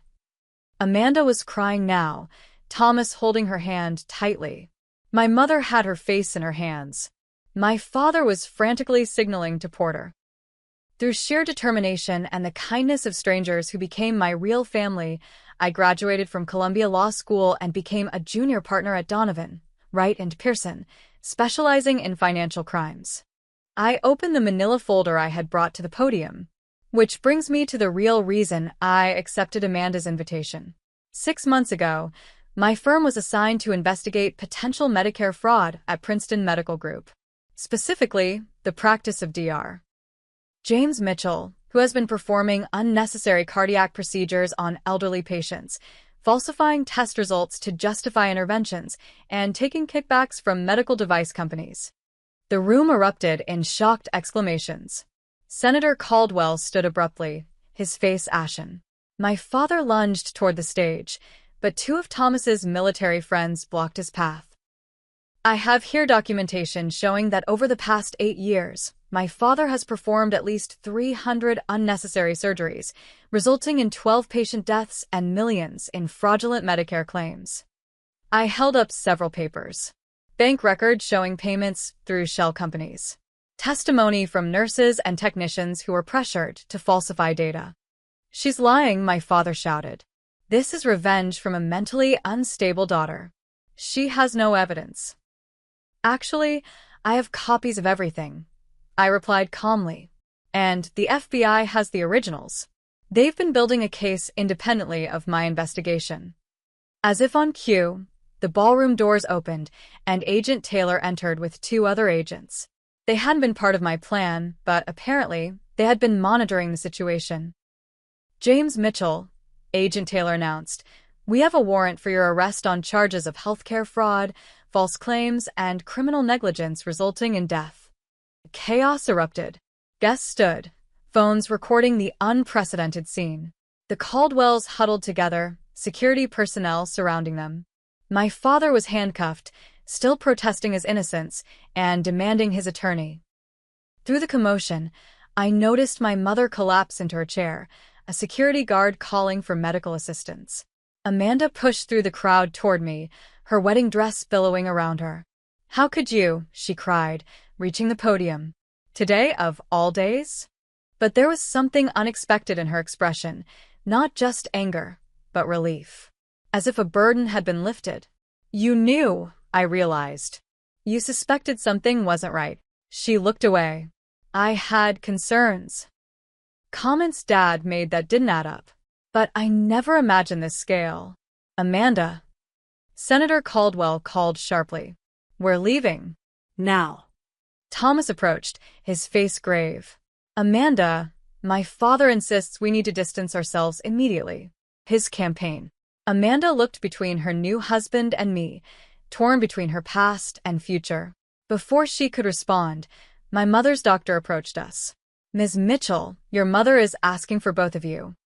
Amanda was crying now, Thomas holding her hand tightly. My mother had her face in her hands. My father was frantically signaling to Porter. Through sheer determination and the kindness of strangers who became my real family, I graduated from Columbia Law School and became a junior partner at Donovan, Wright & Pearson, specializing in financial crimes. I opened the manila folder I had brought to the podium, which brings me to the real reason I accepted Amanda's invitation. 6 months ago, my firm was assigned to investigate potential Medicare fraud at Princeton Medical Group, specifically the practice of Dr. James Mitchell, who has been performing unnecessary cardiac procedures on elderly patients, falsifying test results to justify interventions, and taking kickbacks from medical device companies. The room erupted in shocked exclamations. Senator Caldwell stood abruptly, his face ashen. My father lunged toward the stage, but 2 of Thomas's military friends blocked his path. I have here documentation showing that over the past 8 years, my father has performed at least 300 unnecessary surgeries, resulting in 12 patient deaths and millions in fraudulent Medicare claims. I held up several papers. Bank records showing payments through shell companies. Testimony from nurses and technicians who were pressured to falsify data. She's lying, my father shouted. This is revenge from a mentally unstable daughter. She has no evidence. Actually, I have copies of everything, I replied calmly. And the FBI has the originals. They've been building a case independently of my investigation. As if on cue, the ballroom doors opened, and Agent Taylor entered with 2 other agents. They hadn't been part of my plan, but apparently, they had been monitoring the situation. James Mitchell, Agent Taylor announced, we have a warrant for your arrest on charges of healthcare fraud, false claims, and criminal negligence resulting in death. Chaos erupted. Guests stood, phones recording the unprecedented scene. The Caldwells huddled together, security personnel surrounding them. My father was handcuffed, still protesting his innocence and demanding his attorney. Through the commotion, I noticed my mother collapse into her chair, a security guard calling for medical assistance. Amanda pushed through the crowd toward me, her wedding dress billowing around her. "How could you?" she cried, reaching the podium. "Today of all days?" But there was something unexpected in her expression, not just anger, but relief. As if a burden had been lifted. "You knew," I realized. "You suspected something wasn't right." She looked away. "I had concerns." Comments Dad made that didn't add up. But I never imagined this scale. "Amanda." Senator Caldwell called sharply. "We're leaving." Now. Thomas approached, his face grave. "Amanda, my father insists we need to distance ourselves immediately." His campaign. Amanda looked between her new husband and me, torn between her past and future. Before she could respond, my mother's doctor approached us. "Ms. Mitchell, your mother is asking for both of you."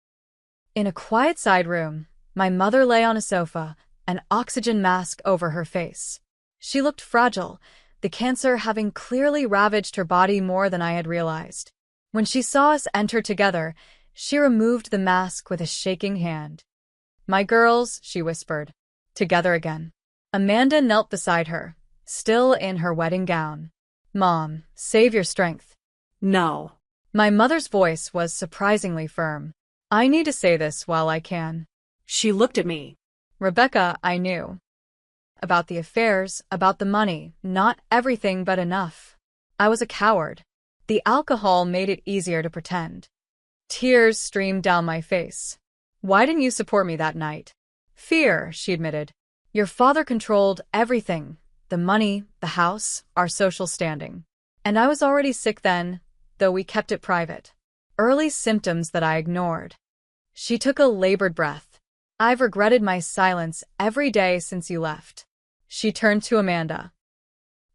In a quiet side room, my mother lay on a sofa, an oxygen mask over her face. She looked fragile, the cancer having clearly ravaged her body more than I had realized. When she saw us enter together, she removed the mask with a shaking hand. "My girls," she whispered. "Together again." Amanda knelt beside her, still in her wedding gown. "Mom, save your strength." No. My mother's voice was surprisingly firm. "I need to say this while I can." She looked at me. Rebecca, I knew. About the affairs, about the money, not everything but enough. I was a coward. The alcohol made it easier to pretend. Tears streamed down my face. "Why didn't you support me that night?" "Fear," she admitted. "Your father controlled everything, the money, the house, our social standing. And I was already sick then, though we kept it private. Early symptoms that I ignored." She took a labored breath. "I've regretted my silence every day since you left." She turned to Amanda.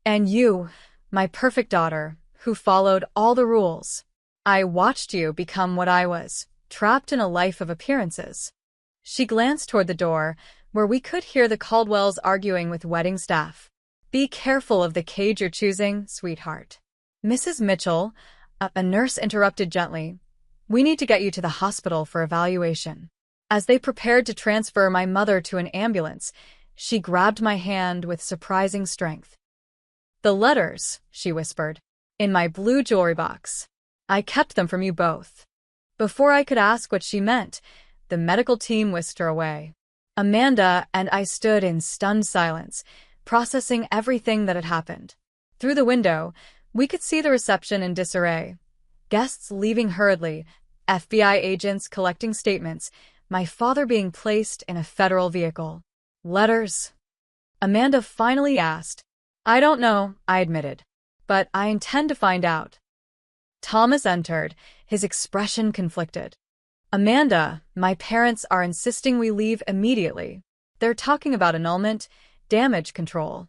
"And you, my perfect daughter, who followed all the rules. I watched you become what I was, trapped in a life of appearances." She glanced toward the door, where we could hear the Caldwells arguing with wedding staff. "Be careful of the cage you're choosing, sweetheart." "Mrs. Mitchell," a nurse interrupted gently, "we need to get you to the hospital for evaluation." As they prepared to transfer my mother to an ambulance, she grabbed my hand with surprising strength. "The letters," she whispered, "in my blue jewelry box. I kept them from you both." Before I could ask what she meant, the medical team whisked her away. Amanda and I stood in stunned silence, processing everything that had happened. Through the window, we could see the reception in disarray. Guests leaving hurriedly, FBI agents collecting statements, my father being placed in a federal vehicle. "Letters?" Amanda finally asked. "I don't know," I admitted. "But I intend to find out." Thomas entered, his expression conflicted. "Amanda, my parents are insisting we leave immediately. They're talking about annulment, damage control."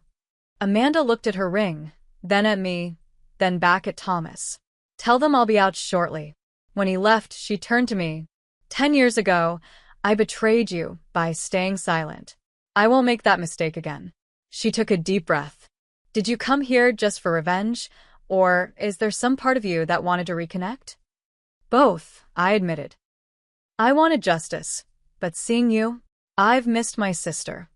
Amanda looked at her ring, then at me, then back at Thomas. "Tell them I'll be out shortly." When he left, she turned to me. 10 years ago, I betrayed you by staying silent. I won't make that mistake again." She took a deep breath. "Did you come here just for revenge, or is there some part of you that wanted to reconnect?" "Both," I admitted. "I wanted justice, but seeing you, I've missed my sister."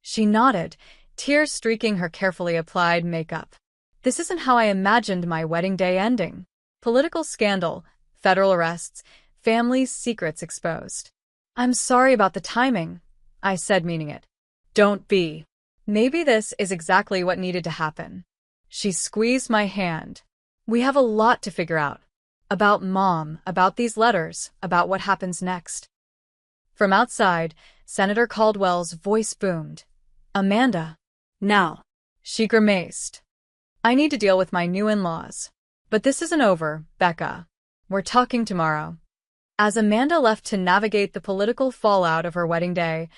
She nodded, tears streaking her carefully applied makeup. "This isn't how I imagined my wedding day ending. Political scandal, federal arrests, family's secrets exposed." "I'm sorry about the timing," I said, meaning it. "Don't be. Maybe this is exactly what needed to happen." She squeezed my hand. "We have a lot to figure out. About Mom, about these letters, about what happens next." From outside, Senator Caldwell's voice boomed. "Amanda." Now. She grimaced. "I need to deal with my new in-laws. But this isn't over, Becca. We're talking tomorrow." As Amanda left to navigate the political fallout of her wedding day,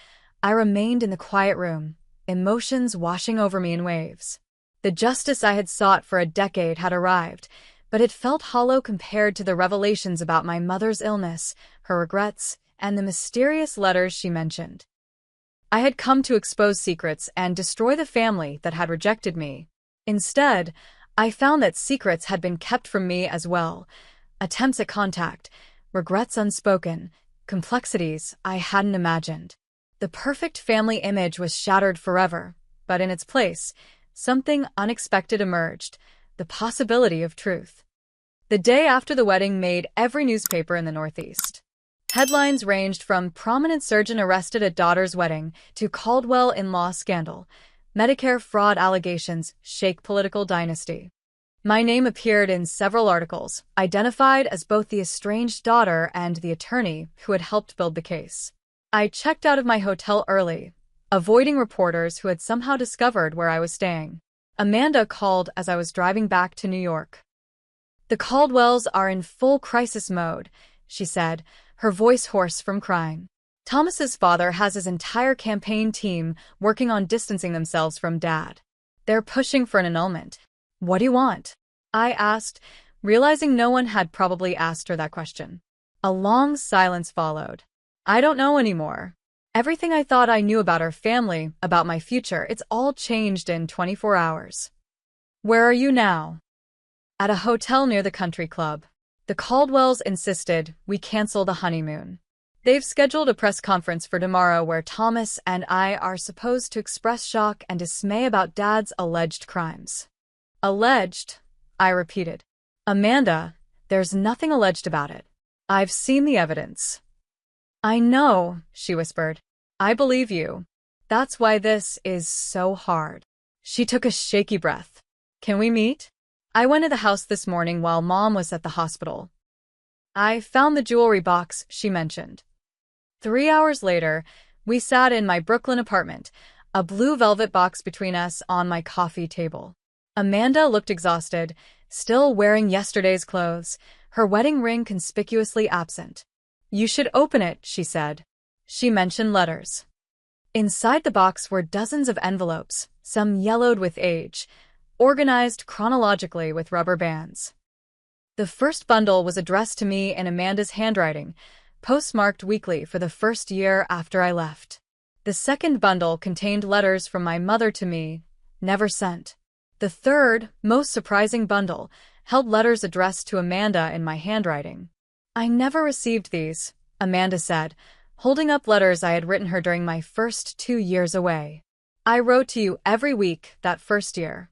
I remained in the quiet room, emotions washing over me in waves. The justice I had sought for a decade had arrived, but it felt hollow compared to the revelations about my mother's illness, her regrets, and the mysterious letters she mentioned. I had come to expose secrets and destroy the family that had rejected me. Instead, I found that secrets had been kept from me as well. Attempts at contact, regrets unspoken, complexities I hadn't imagined. The perfect family image was shattered forever, but in its place, something unexpected emerged, the possibility of truth. The day after the wedding made every newspaper in the Northeast. Headlines ranged from prominent surgeon arrested at daughter's wedding to Caldwell in-law scandal, Medicare fraud allegations shake political dynasty. My name appeared in several articles, identified as both the estranged daughter and the attorney who had helped build the case. I checked out of my hotel early, avoiding reporters who had somehow discovered where I was staying. Amanda called as I was driving back to New York. "The Caldwells are in full crisis mode," she said, her voice hoarse from crying. "Thomas's father has his entire campaign team working on distancing themselves from Dad. They're pushing for an annulment." "What do you want?" I asked, realizing no one had probably asked her that question. A long silence followed. "I don't know anymore. Everything I thought I knew about our family, about my future, it's all changed in 24 hours. "Where are you now?" "At a hotel near the country club. The Caldwells insisted we cancel the honeymoon. They've scheduled a press conference for tomorrow where Thomas and I are supposed to express shock and dismay about Dad's alleged crimes." "Alleged?" I repeated. "Amanda, there's nothing alleged about it. I've seen the evidence." "I know," she whispered. "I believe you. That's why this is so hard." She took a shaky breath. "Can we meet?" "I went to the house this morning while Mom was at the hospital. I found the jewelry box she mentioned." 3 hours later, we sat in my Brooklyn apartment, a blue velvet box between us on my coffee table. Amanda looked exhausted, still wearing yesterday's clothes, her wedding ring conspicuously absent. "You should open it," she said. She mentioned letters. Inside the box were dozens of envelopes, some yellowed with age, organized chronologically with rubber bands. The first bundle was addressed to me in Amanda's handwriting, postmarked weekly for the first year after I left. The second bundle contained letters from my mother to me, never sent. The third, most surprising bundle held letters addressed to Amanda in my handwriting. "I never received these," Amanda said, holding up letters I had written her during my first 2 years away. "I wrote to you every week that first year."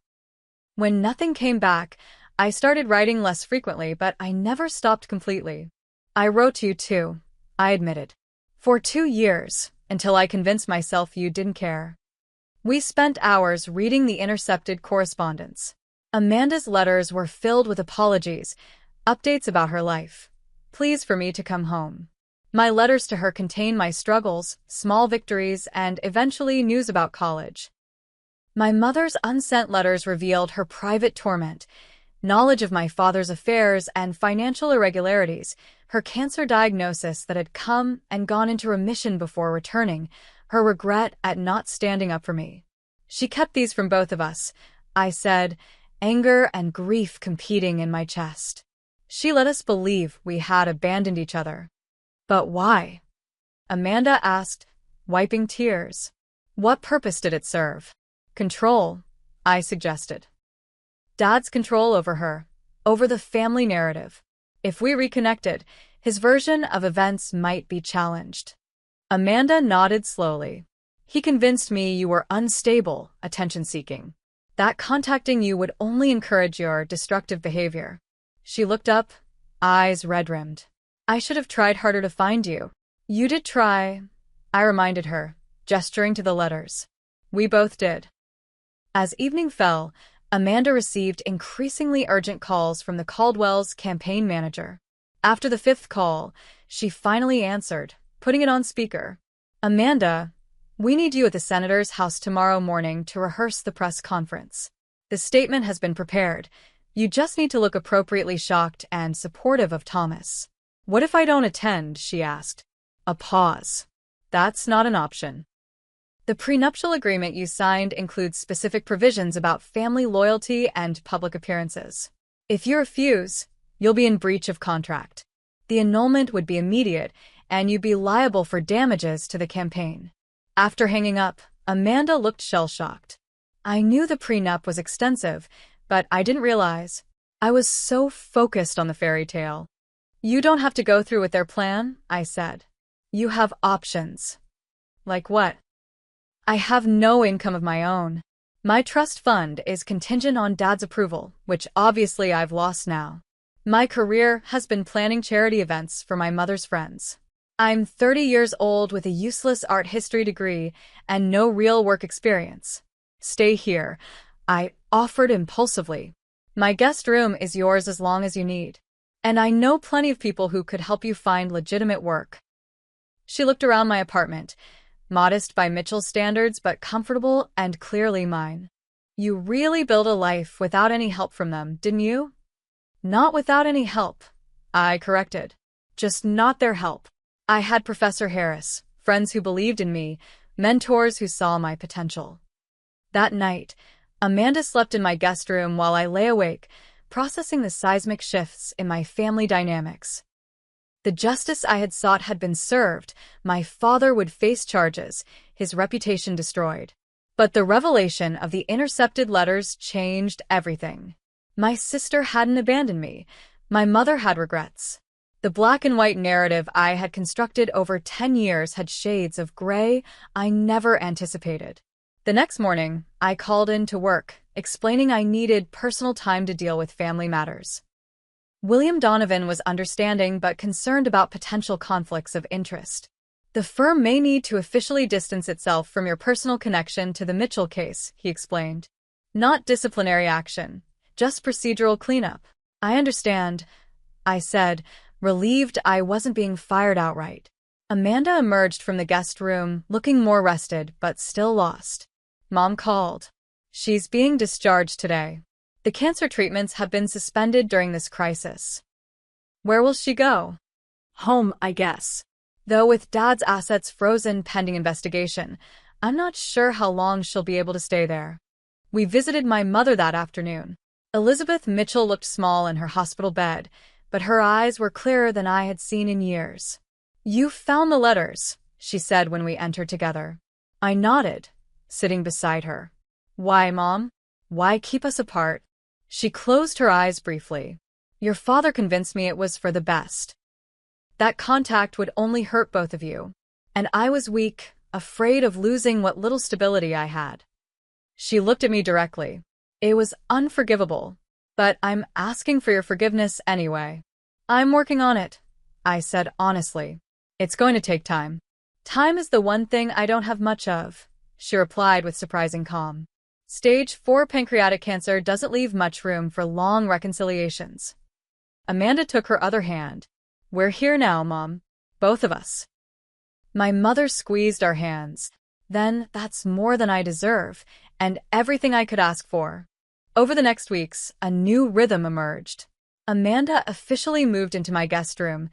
When nothing came back, I started writing less frequently, but I never stopped completely. "I wrote to you too," I admitted. "For 2 years, until I convinced myself you didn't care." We spent hours reading the intercepted correspondence. Amanda's letters were filled with apologies, updates about her life, pleas for me to come home. My letters to her contained my struggles, small victories, and eventually news about college. My mother's unsent letters revealed her private torment, knowledge of my father's affairs and financial irregularities, her cancer diagnosis that had come and gone into remission before returning, her regret at not standing up for me. "She kept these from both of us," I said, anger and grief competing in my chest. "She let us believe we had abandoned each other." "But why?" Amanda asked, wiping tears. "What purpose did it serve?" "Control," I suggested. "Dad's control over her, over the family narrative. If we reconnected, his version of events might be challenged." Amanda nodded slowly. "He convinced me you were unstable, attention-seeking. That contacting you would only encourage your destructive behavior." She looked up, eyes red-rimmed. "I should have tried harder to find you." "You did try," I reminded her, gesturing to the letters. "We both did." As evening fell, Amanda received increasingly urgent calls from the Caldwells' campaign manager. After the 5th call, she finally answered, putting it on speaker. "Amanda, we need you at the senator's house tomorrow morning to rehearse the press conference. The statement has been prepared. You just need to look appropriately shocked and supportive of Thomas." "What if I don't attend?" she asked. A pause. "That's not an option. The prenuptial agreement you signed includes specific provisions about family loyalty and public appearances. If you refuse, you'll be in breach of contract. The annulment would be immediate, and you'd be liable for damages to the campaign." After hanging up, Amanda looked shell-shocked. I knew the prenup was extensive, but I didn't realize. I was so focused on the fairy tale. You don't have to go through with their plan, I said. You have options. Like what? I have no income of my own. My trust fund is contingent on Dad's approval, which obviously I've lost now. My career has been planning charity events for my mother's friends. I'm 30 years old with a useless art history degree and no real work experience. Stay here, I offered impulsively. My guest room is yours as long as you need. And I know plenty of people who could help you find legitimate work. She looked around my apartment, modest by Mitchell's standards, but comfortable and clearly mine. You really built a life without any help from them, didn't you? Not without any help, I corrected. Just not their help. I had Professor Harris, friends who believed in me, mentors who saw my potential. That night, Amanda slept in my guest room while I lay awake, processing the seismic shifts in my family dynamics. The justice I had sought had been served. My father would face charges, his reputation destroyed. But the revelation of the intercepted letters changed everything. My sister hadn't abandoned me. My mother had regrets. The black and white narrative I had constructed over 10 years had shades of gray I never anticipated. The next morning, I called in to work, explaining I needed personal time to deal with family matters. William Donovan was understanding but concerned about potential conflicts of interest. The firm may need to officially distance itself from your personal connection to the Mitchell case, he explained. Not disciplinary action, just procedural cleanup. I understand, I said, relieved I wasn't being fired outright. Amanda emerged from the guest room, looking more rested but still lost. Mom called. She's being discharged today. The cancer treatments have been suspended during this crisis. Where will she go? Home, I guess. Though with Dad's assets frozen pending investigation, I'm not sure how long she'll be able to stay there. We visited my mother that afternoon. Elizabeth Mitchell looked small in her hospital bed, but her eyes were clearer than I had seen in years. You found the letters, she said when we entered together. I nodded, sitting beside her. Why, Mom? Why keep us apart? She closed her eyes briefly. Your father convinced me it was for the best. That contact would only hurt both of you. And I was weak, afraid of losing what little stability I had. She looked at me directly. It was unforgivable, but I'm asking for your forgiveness anyway. I'm working on it, I said honestly. It's going to take time. Time is the one thing I don't have much of, she replied with surprising calm. Stage 4 pancreatic cancer doesn't leave much room for long reconciliations. Amanda took her other hand. We're here now, Mom. Both of us. My mother squeezed our hands. Then that's more than I deserve, and everything I could ask for. Over the next weeks, a new rhythm emerged. Amanda officially moved into my guest room,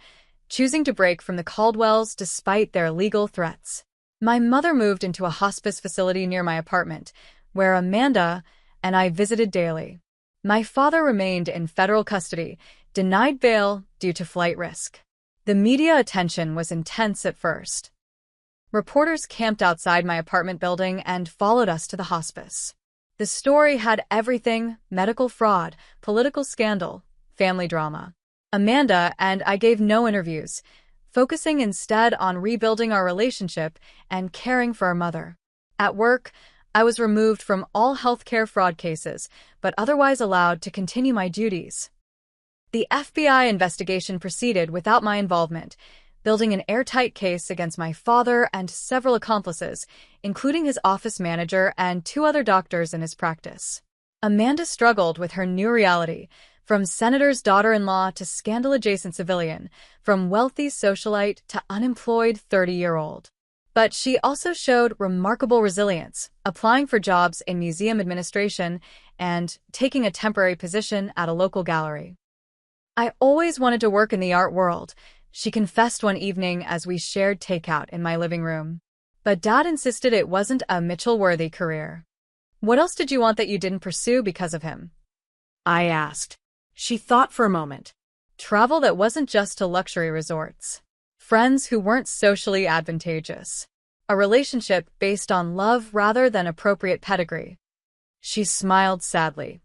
choosing to break from the Caldwells despite their legal threats. My mother moved into a hospice facility near my apartment, where Amanda and I visited daily. My father remained in federal custody, denied bail due to flight risk. The media attention was intense at first. Reporters camped outside my apartment building and followed us to the hospice. The story had everything: medical fraud, political scandal, family drama. Amanda and I gave no interviews, focusing instead on rebuilding our relationship and caring for our mother. At work, I was removed from all healthcare fraud cases, but otherwise allowed to continue my duties. The FBI investigation proceeded without my involvement, building an airtight case against my father and several accomplices, including his office manager and 2 other doctors in his practice. Amanda struggled with her new reality, from senator's daughter-in-law to scandal-adjacent civilian, from wealthy socialite to unemployed 30-year-old. But she also showed remarkable resilience, applying for jobs in museum administration and taking a temporary position at a local gallery. I always wanted to work in the art world, she confessed one evening as we shared takeout in my living room. But Dad insisted it wasn't a Mitchell-worthy career. What else did you want that you didn't pursue because of him? I asked. She thought for a moment. Travel that wasn't just to luxury resorts. Friends who weren't socially advantageous. A relationship based on love rather than appropriate pedigree. She smiled sadly.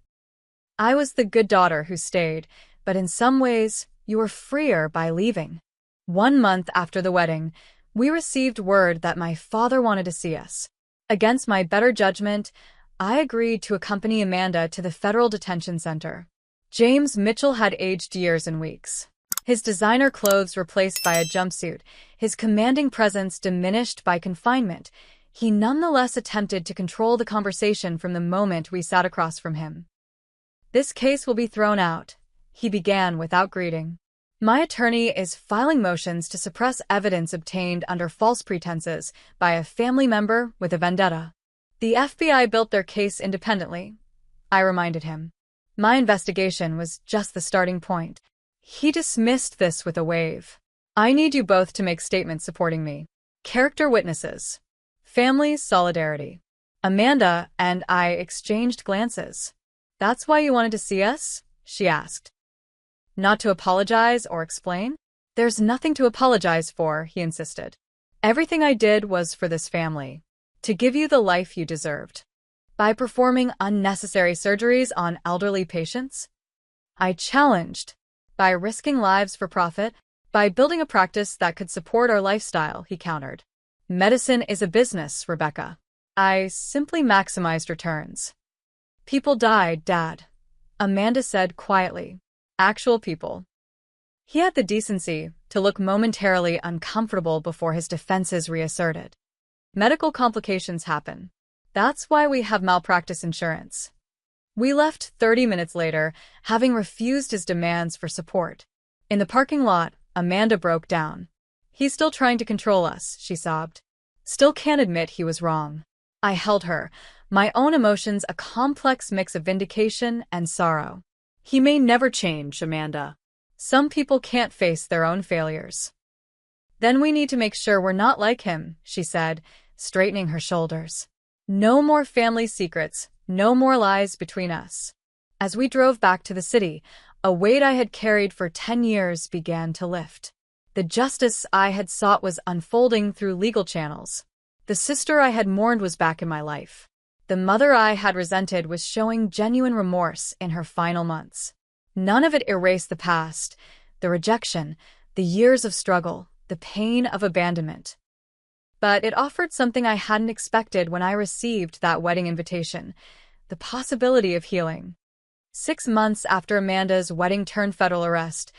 I was the good daughter who stayed, but in some ways, You were freer by leaving. 1 month after the wedding, we received word that my father wanted to see us. Against my better judgment, I agreed to accompany Amanda to the federal detention center. James Mitchell had aged years and weeks. His designer clothes replaced by a jumpsuit, his commanding presence diminished by confinement, he nonetheless attempted to control the conversation from the moment we sat across from him. "This case will be thrown out," he began without greeting. "My attorney is filing motions to suppress evidence obtained under false pretenses by a family member with a vendetta." "The FBI built their case independently," I reminded him. "My investigation was just the starting point." He dismissed this with a wave. "I need you both to make statements supporting me. Character witnesses. Family solidarity." Amanda and I exchanged glances. "That's why you wanted to see us?" she asked. "Not to apologize or explain?" "There's nothing to apologize for," he insisted. "Everything I did was for this family. To give you the life you deserved." "By performing unnecessary surgeries on elderly patients?" I challenged. "By risking lives for profit?" "By building a practice that could support our lifestyle," he countered. "Medicine is a business, Rebecca." I simply maximized returns. "People died, Dad," Amanda said quietly. "Actual people." He had the decency to look momentarily uncomfortable before his defenses reasserted. "Medical complications happen. That's why we have malpractice insurance." We left 30 minutes later, having refused his demands for support. In the parking lot, Amanda broke down. "He's still trying to control us," she sobbed. "Still can't admit he was wrong." I held her, my own emotions a complex mix of vindication and sorrow. "He may never change, Amanda." "Some people can't face their own failures." "Then we need to make sure we're not like him," she said, straightening her shoulders. "No more family secrets, no more lies between us." As we drove back to the city, a weight I had carried for 10 years began to lift. The justice I had sought was unfolding through legal channels. The sister I had mourned was back in my life. The mother I had resented was showing genuine remorse in her final months. None of it erased the past, the rejection, the years of struggle, the pain of abandonment. But it offered something I hadn't expected when I received that wedding invitation, the possibility of healing. 6 months after Amanda's wedding turned federal arrest,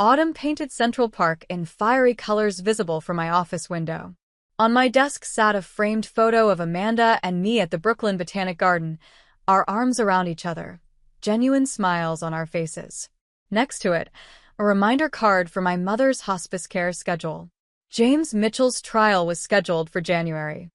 autumn painted Central Park in fiery colors visible from my office window. On my desk sat a framed photo of Amanda and me at the Brooklyn Botanic Garden, our arms around each other, genuine smiles on our faces. Next to it, a reminder card for my mother's hospice care schedule. James Mitchell's trial was scheduled for January.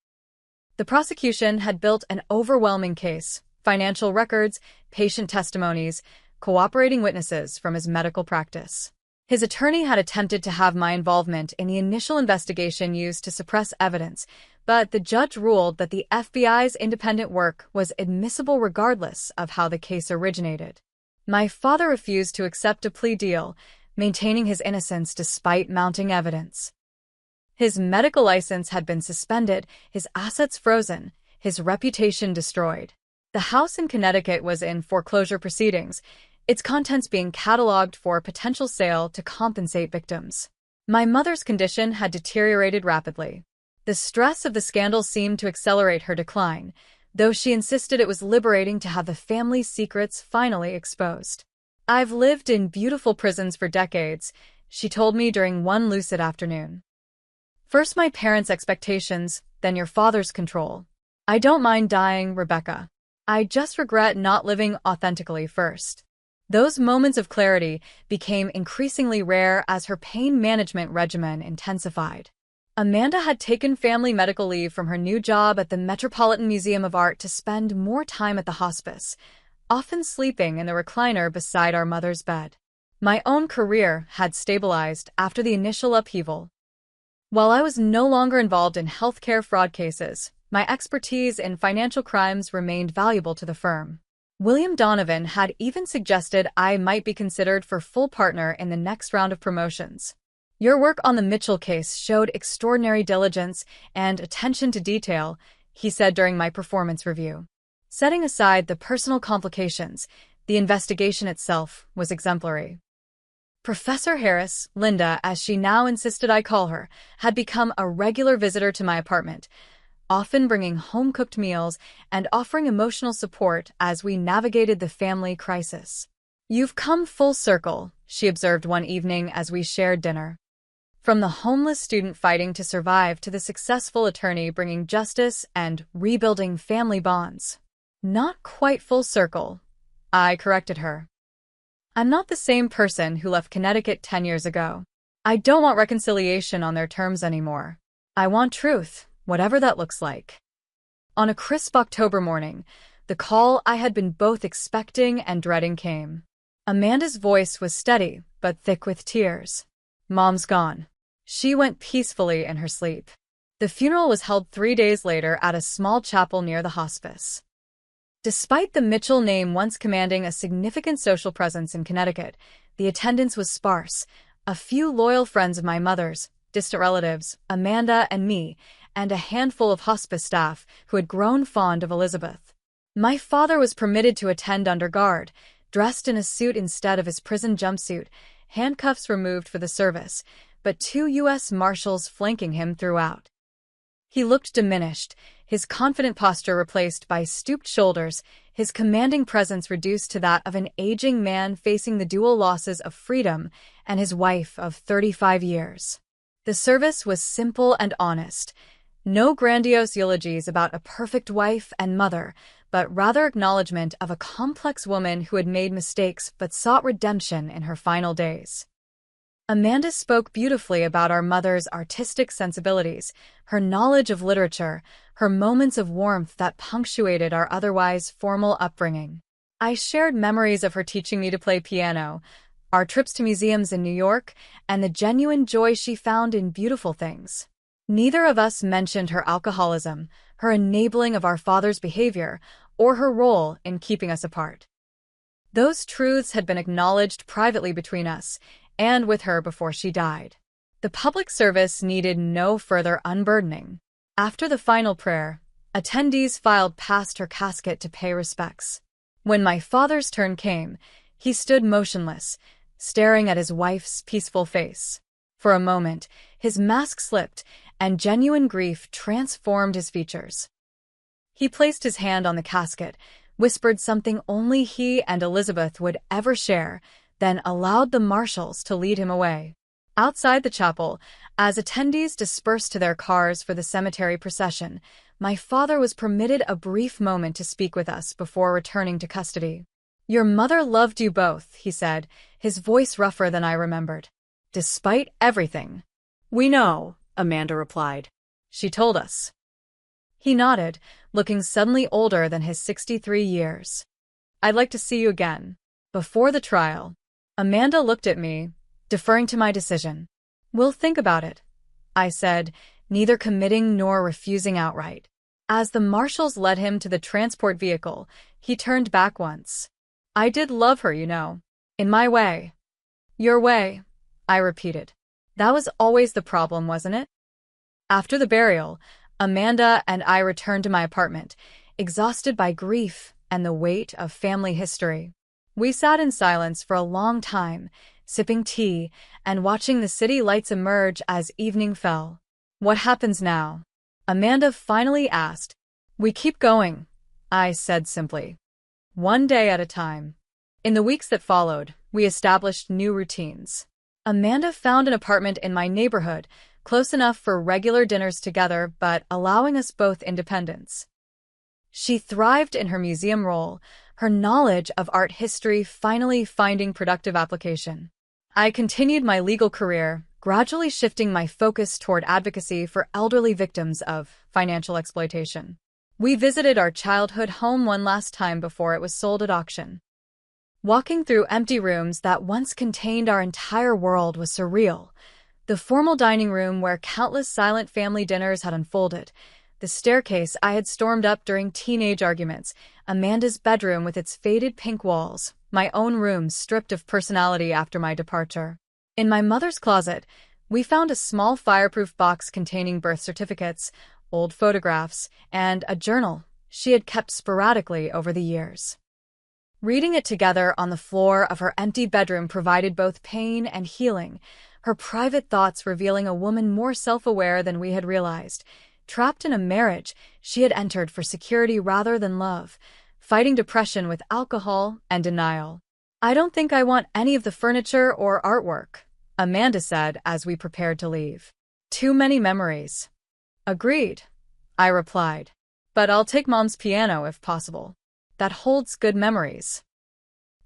The prosecution had built an overwhelming case: financial records, patient testimonies, cooperating witnesses from his medical practice. His attorney had attempted to have my involvement in the initial investigation used to suppress evidence, but the judge ruled that the FBI's independent work was admissible regardless of how the case originated. My father refused to accept a plea deal, maintaining his innocence despite mounting evidence. His medical license had been suspended, his assets frozen, his reputation destroyed. The house in Connecticut was in foreclosure proceedings, its contents being cataloged for potential sale to compensate victims. My mother's condition had deteriorated rapidly. The stress of the scandal seemed to accelerate her decline, though she insisted it was liberating to have the family's secrets finally exposed. "I've lived in beautiful prisons for decades," she told me during one lucid afternoon. "First my parents' expectations, then your father's control. I don't mind dying, Rebecca. I just regret not living authentically first." Those moments of clarity became increasingly rare as her pain management regimen intensified. Amanda had taken family medical leave from her new job at the Metropolitan Museum of Art to spend more time at the hospice, often sleeping in the recliner beside our mother's bed. My own career had stabilized after the initial upheaval. While I was no longer involved in healthcare fraud cases, my expertise in financial crimes remained valuable to the firm. William Donovan had even suggested I might be considered for full partner in the next round of promotions. "Your work on the Mitchell case showed extraordinary diligence and attention to detail," he said during my performance review. Setting aside the personal complications, the investigation itself was exemplary. Professor Harris, Linda, as she now insisted I call her, had become a regular visitor to my apartment, often bringing home-cooked meals and offering emotional support as we navigated the family crisis. "You've come full circle," she observed one evening as we shared dinner. "From the homeless student fighting to survive to the successful attorney bringing justice and rebuilding family bonds." "Not quite full circle," I corrected her. "I'm not the same person who left Connecticut 10 years ago. I don't want reconciliation on their terms anymore. I want truth, whatever that looks like." On a crisp October morning, the call I had been both expecting and dreading came. Amanda's voice was steady, but thick with tears. "Mom's gone. She went peacefully in her sleep." The funeral was held 3 days later at a small chapel near the hospice. Despite the Mitchell name once commanding a significant social presence in Connecticut, the attendance was sparse. A few loyal friends of my mother's, distant relatives, Amanda and me, and a handful of hospice staff who had grown fond of Elizabeth. My father was permitted to attend under guard, dressed in a suit instead of his prison jumpsuit, handcuffs removed for the service, but 2 U.S. Marshals flanking him throughout. He looked diminished, his confident posture replaced by stooped shoulders, his commanding presence reduced to that of an aging man facing the dual losses of freedom and his wife of 35 years. The service was simple and honest. No grandiose eulogies about a perfect wife and mother, but rather acknowledgement of a complex woman who had made mistakes but sought redemption in her final days. Amanda spoke beautifully about our mother's artistic sensibilities, her knowledge of literature, her moments of warmth that punctuated our otherwise formal upbringing. I shared memories of her teaching me to play piano, our trips to museums in New York, and the genuine joy she found in beautiful things. Neither of us mentioned her alcoholism, her enabling of our father's behavior, or her role in keeping us apart. Those truths had been acknowledged privately between us, and with her before she died. The public service needed no further unburdening. After the final prayer, attendees filed past her casket to pay respects. When my father's turn came, he stood motionless, staring at his wife's peaceful face. For a moment, his mask slipped, and genuine grief transformed his features. He placed his hand on the casket, whispered something only he and Elizabeth would ever share, then allowed the marshals to lead him away. Outside the chapel, as attendees dispersed to their cars for the cemetery procession, my father was permitted a brief moment to speak with us before returning to custody. "Your mother loved you both," he said, his voice rougher than I remembered. "Despite everything." "We know," Amanda replied. "She told us." He nodded, looking suddenly older than his 63 years. "I'd like to see you again." Before the trial, Amanda looked at me, deferring to my decision. "We'll think about it," I said, neither committing nor refusing outright. As the marshals led him to the transport vehicle, he turned back once. "I did love her, you know. In my way." "Your way," I repeated. That was always the problem, wasn't it? After the burial, Amanda and I returned to my apartment, exhausted by grief and the weight of family history. We sat in silence for a long time, sipping tea and watching the city lights emerge as evening fell. "What happens now?" Amanda finally asked. "We keep going," I said simply. "One day at a time." In the weeks that followed, we established new routines. Amanda found an apartment in my neighborhood, close enough for regular dinners together but allowing us both independence. She thrived in her museum role, her knowledge of art history finally finding productive application. I continued my legal career, gradually shifting my focus toward advocacy for elderly victims of financial exploitation. We visited our childhood home one last time before it was sold at auction. Walking through empty rooms that once contained our entire world was surreal. The formal dining room where countless silent family dinners had unfolded, the staircase I had stormed up during teenage arguments, Amanda's bedroom with its faded pink walls, my own room stripped of personality after my departure. In my mother's closet, we found a small fireproof box containing birth certificates, old photographs, and a journal she had kept sporadically over the years. Reading it together on the floor of her empty bedroom provided both pain and healing, her private thoughts revealing a woman more self-aware than we had realized. Trapped in a marriage she had entered for security rather than love, fighting depression with alcohol and denial. "I don't think I want any of the furniture or artwork," Amanda said as we prepared to leave. "Too many memories." "Agreed," I replied. "But I'll take Mom's piano if possible. That holds good memories."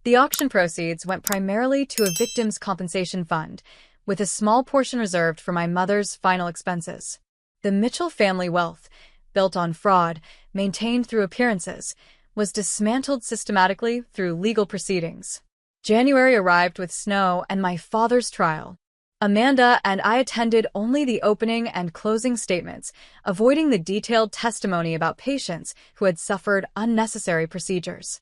The auction proceeds went primarily to a victims' compensation fund, with a small portion reserved for my mother's final expenses. The Mitchell family wealth, built on fraud, maintained through appearances, was dismantled systematically through legal proceedings. January arrived with snow and my father's trial. Amanda and I attended only the opening and closing statements, avoiding the detailed testimony about patients who had suffered unnecessary procedures.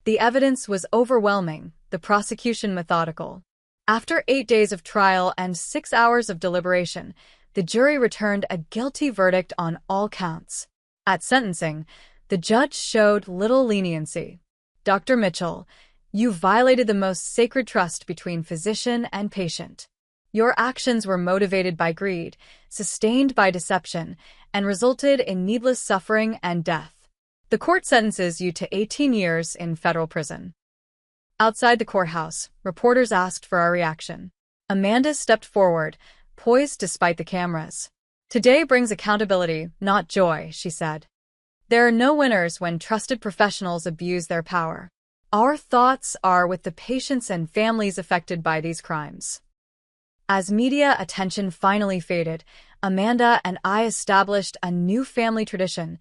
The evidence was overwhelming, the prosecution methodical. After 8 days of trial and 6 hours of deliberation, the jury returned a guilty verdict on all counts. At sentencing, the judge showed little leniency. "Dr. Mitchell, you violated the most sacred trust between physician and patient. Your actions were motivated by greed, sustained by deception, and resulted in needless suffering and death. The court sentences you to 18 years in federal prison." Outside the courthouse, reporters asked for our reaction. Amanda stepped forward, poised despite the cameras. "Today brings accountability, not joy," she said. "There are no winners when trusted professionals abuse their power. Our thoughts are with the patients and families affected by these crimes." As media attention finally faded, Amanda and I established a new family tradition: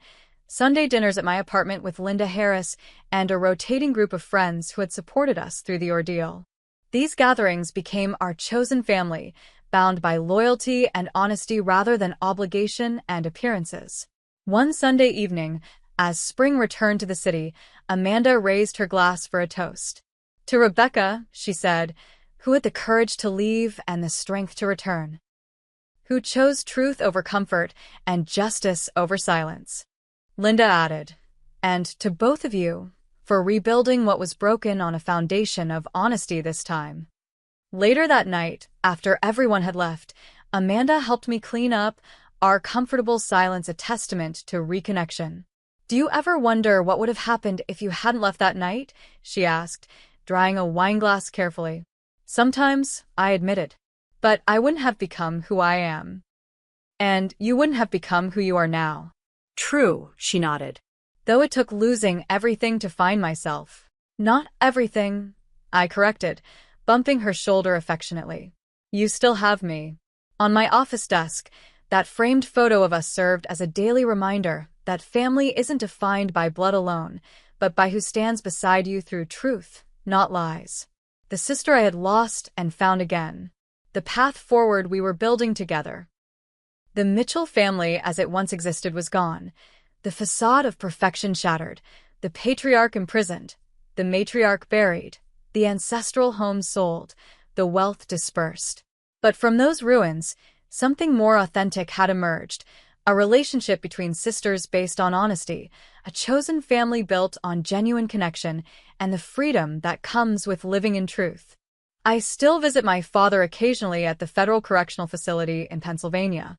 Sunday dinners at my apartment with Linda Harris and a rotating group of friends who had supported us through the ordeal. These gatherings became our chosen family, bound by loyalty and honesty rather than obligation and appearances. One Sunday evening, as spring returned to the city, Amanda raised her glass for a toast. "To Rebecca," she said, "who had the courage to leave and the strength to return. Who chose truth over comfort and justice over silence." Linda added, "And to both of you, for rebuilding what was broken on a foundation of honesty this time." Later that night, after everyone had left, Amanda helped me clean up, our comfortable silence a testament to reconnection. "Do you ever wonder what would have happened if you hadn't left that night?" she asked, drying a wineglass carefully. "Sometimes," I admitted. "But I wouldn't have become who I am. And you wouldn't have become who you are now." "True," she nodded. "Though it took losing everything to find myself." "Not everything," I corrected, bumping her shoulder affectionately. "You still have me." On my office desk, that framed photo of us served as a daily reminder that family isn't defined by blood alone, but by who stands beside you through truth, not lies. The sister I had lost and found again. The path forward we were building together. The Mitchell family as it once existed was gone, the facade of perfection shattered, the patriarch imprisoned, the matriarch buried, the ancestral home sold, the wealth dispersed. But from those ruins, something more authentic had emerged, a relationship between sisters based on honesty, a chosen family built on genuine connection, and the freedom that comes with living in truth. I still visit my father occasionally at the Federal Correctional Facility in Pennsylvania.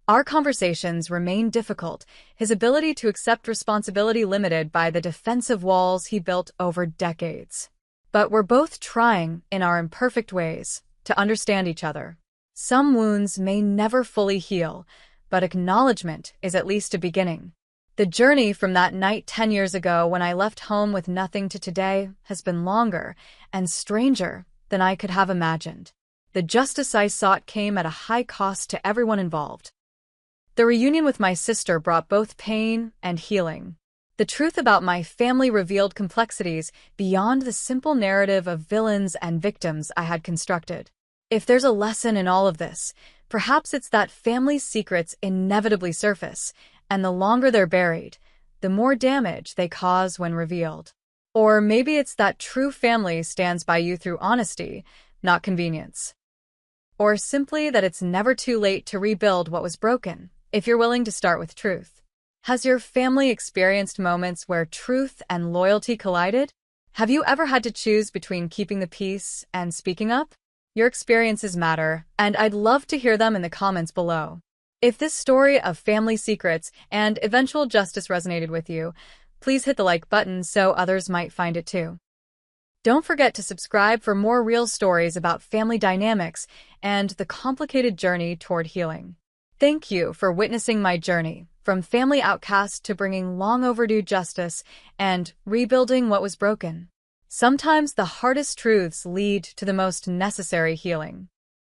Our conversations remain difficult, his ability to accept responsibility limited by the defensive walls he built over decades. But we're both trying, in our imperfect ways, to understand each other. Some wounds may never fully heal, but acknowledgement is at least a beginning. The journey from that night 10 years ago when I left home with nothing to today has been longer and stranger than I could have imagined. The justice I sought came at a high cost to everyone involved. The reunion with my sister brought both pain and healing. The truth about my family revealed complexities beyond the simple narrative of villains and victims I had constructed. If there's a lesson in all of this, perhaps it's that family secrets inevitably surface, and the longer they're buried, the more damage they cause when revealed. Or maybe it's that true family stands by you through honesty, not convenience. Or simply that it's never too late to rebuild what was broken, if you're willing to start with truth. Has your family experienced moments where truth and loyalty collided? Have you ever had to choose between keeping the peace and speaking up? Your experiences matter, and I'd love to hear them in the comments below. If this story of family secrets and eventual justice resonated with you, please hit the like button so others might find it too. Don't forget to subscribe for more real stories about family dynamics and the complicated journey toward healing. Thank you for witnessing my journey, from family outcast to bringing long overdue justice and rebuilding what was broken. Sometimes the hardest truths lead to the most necessary healing.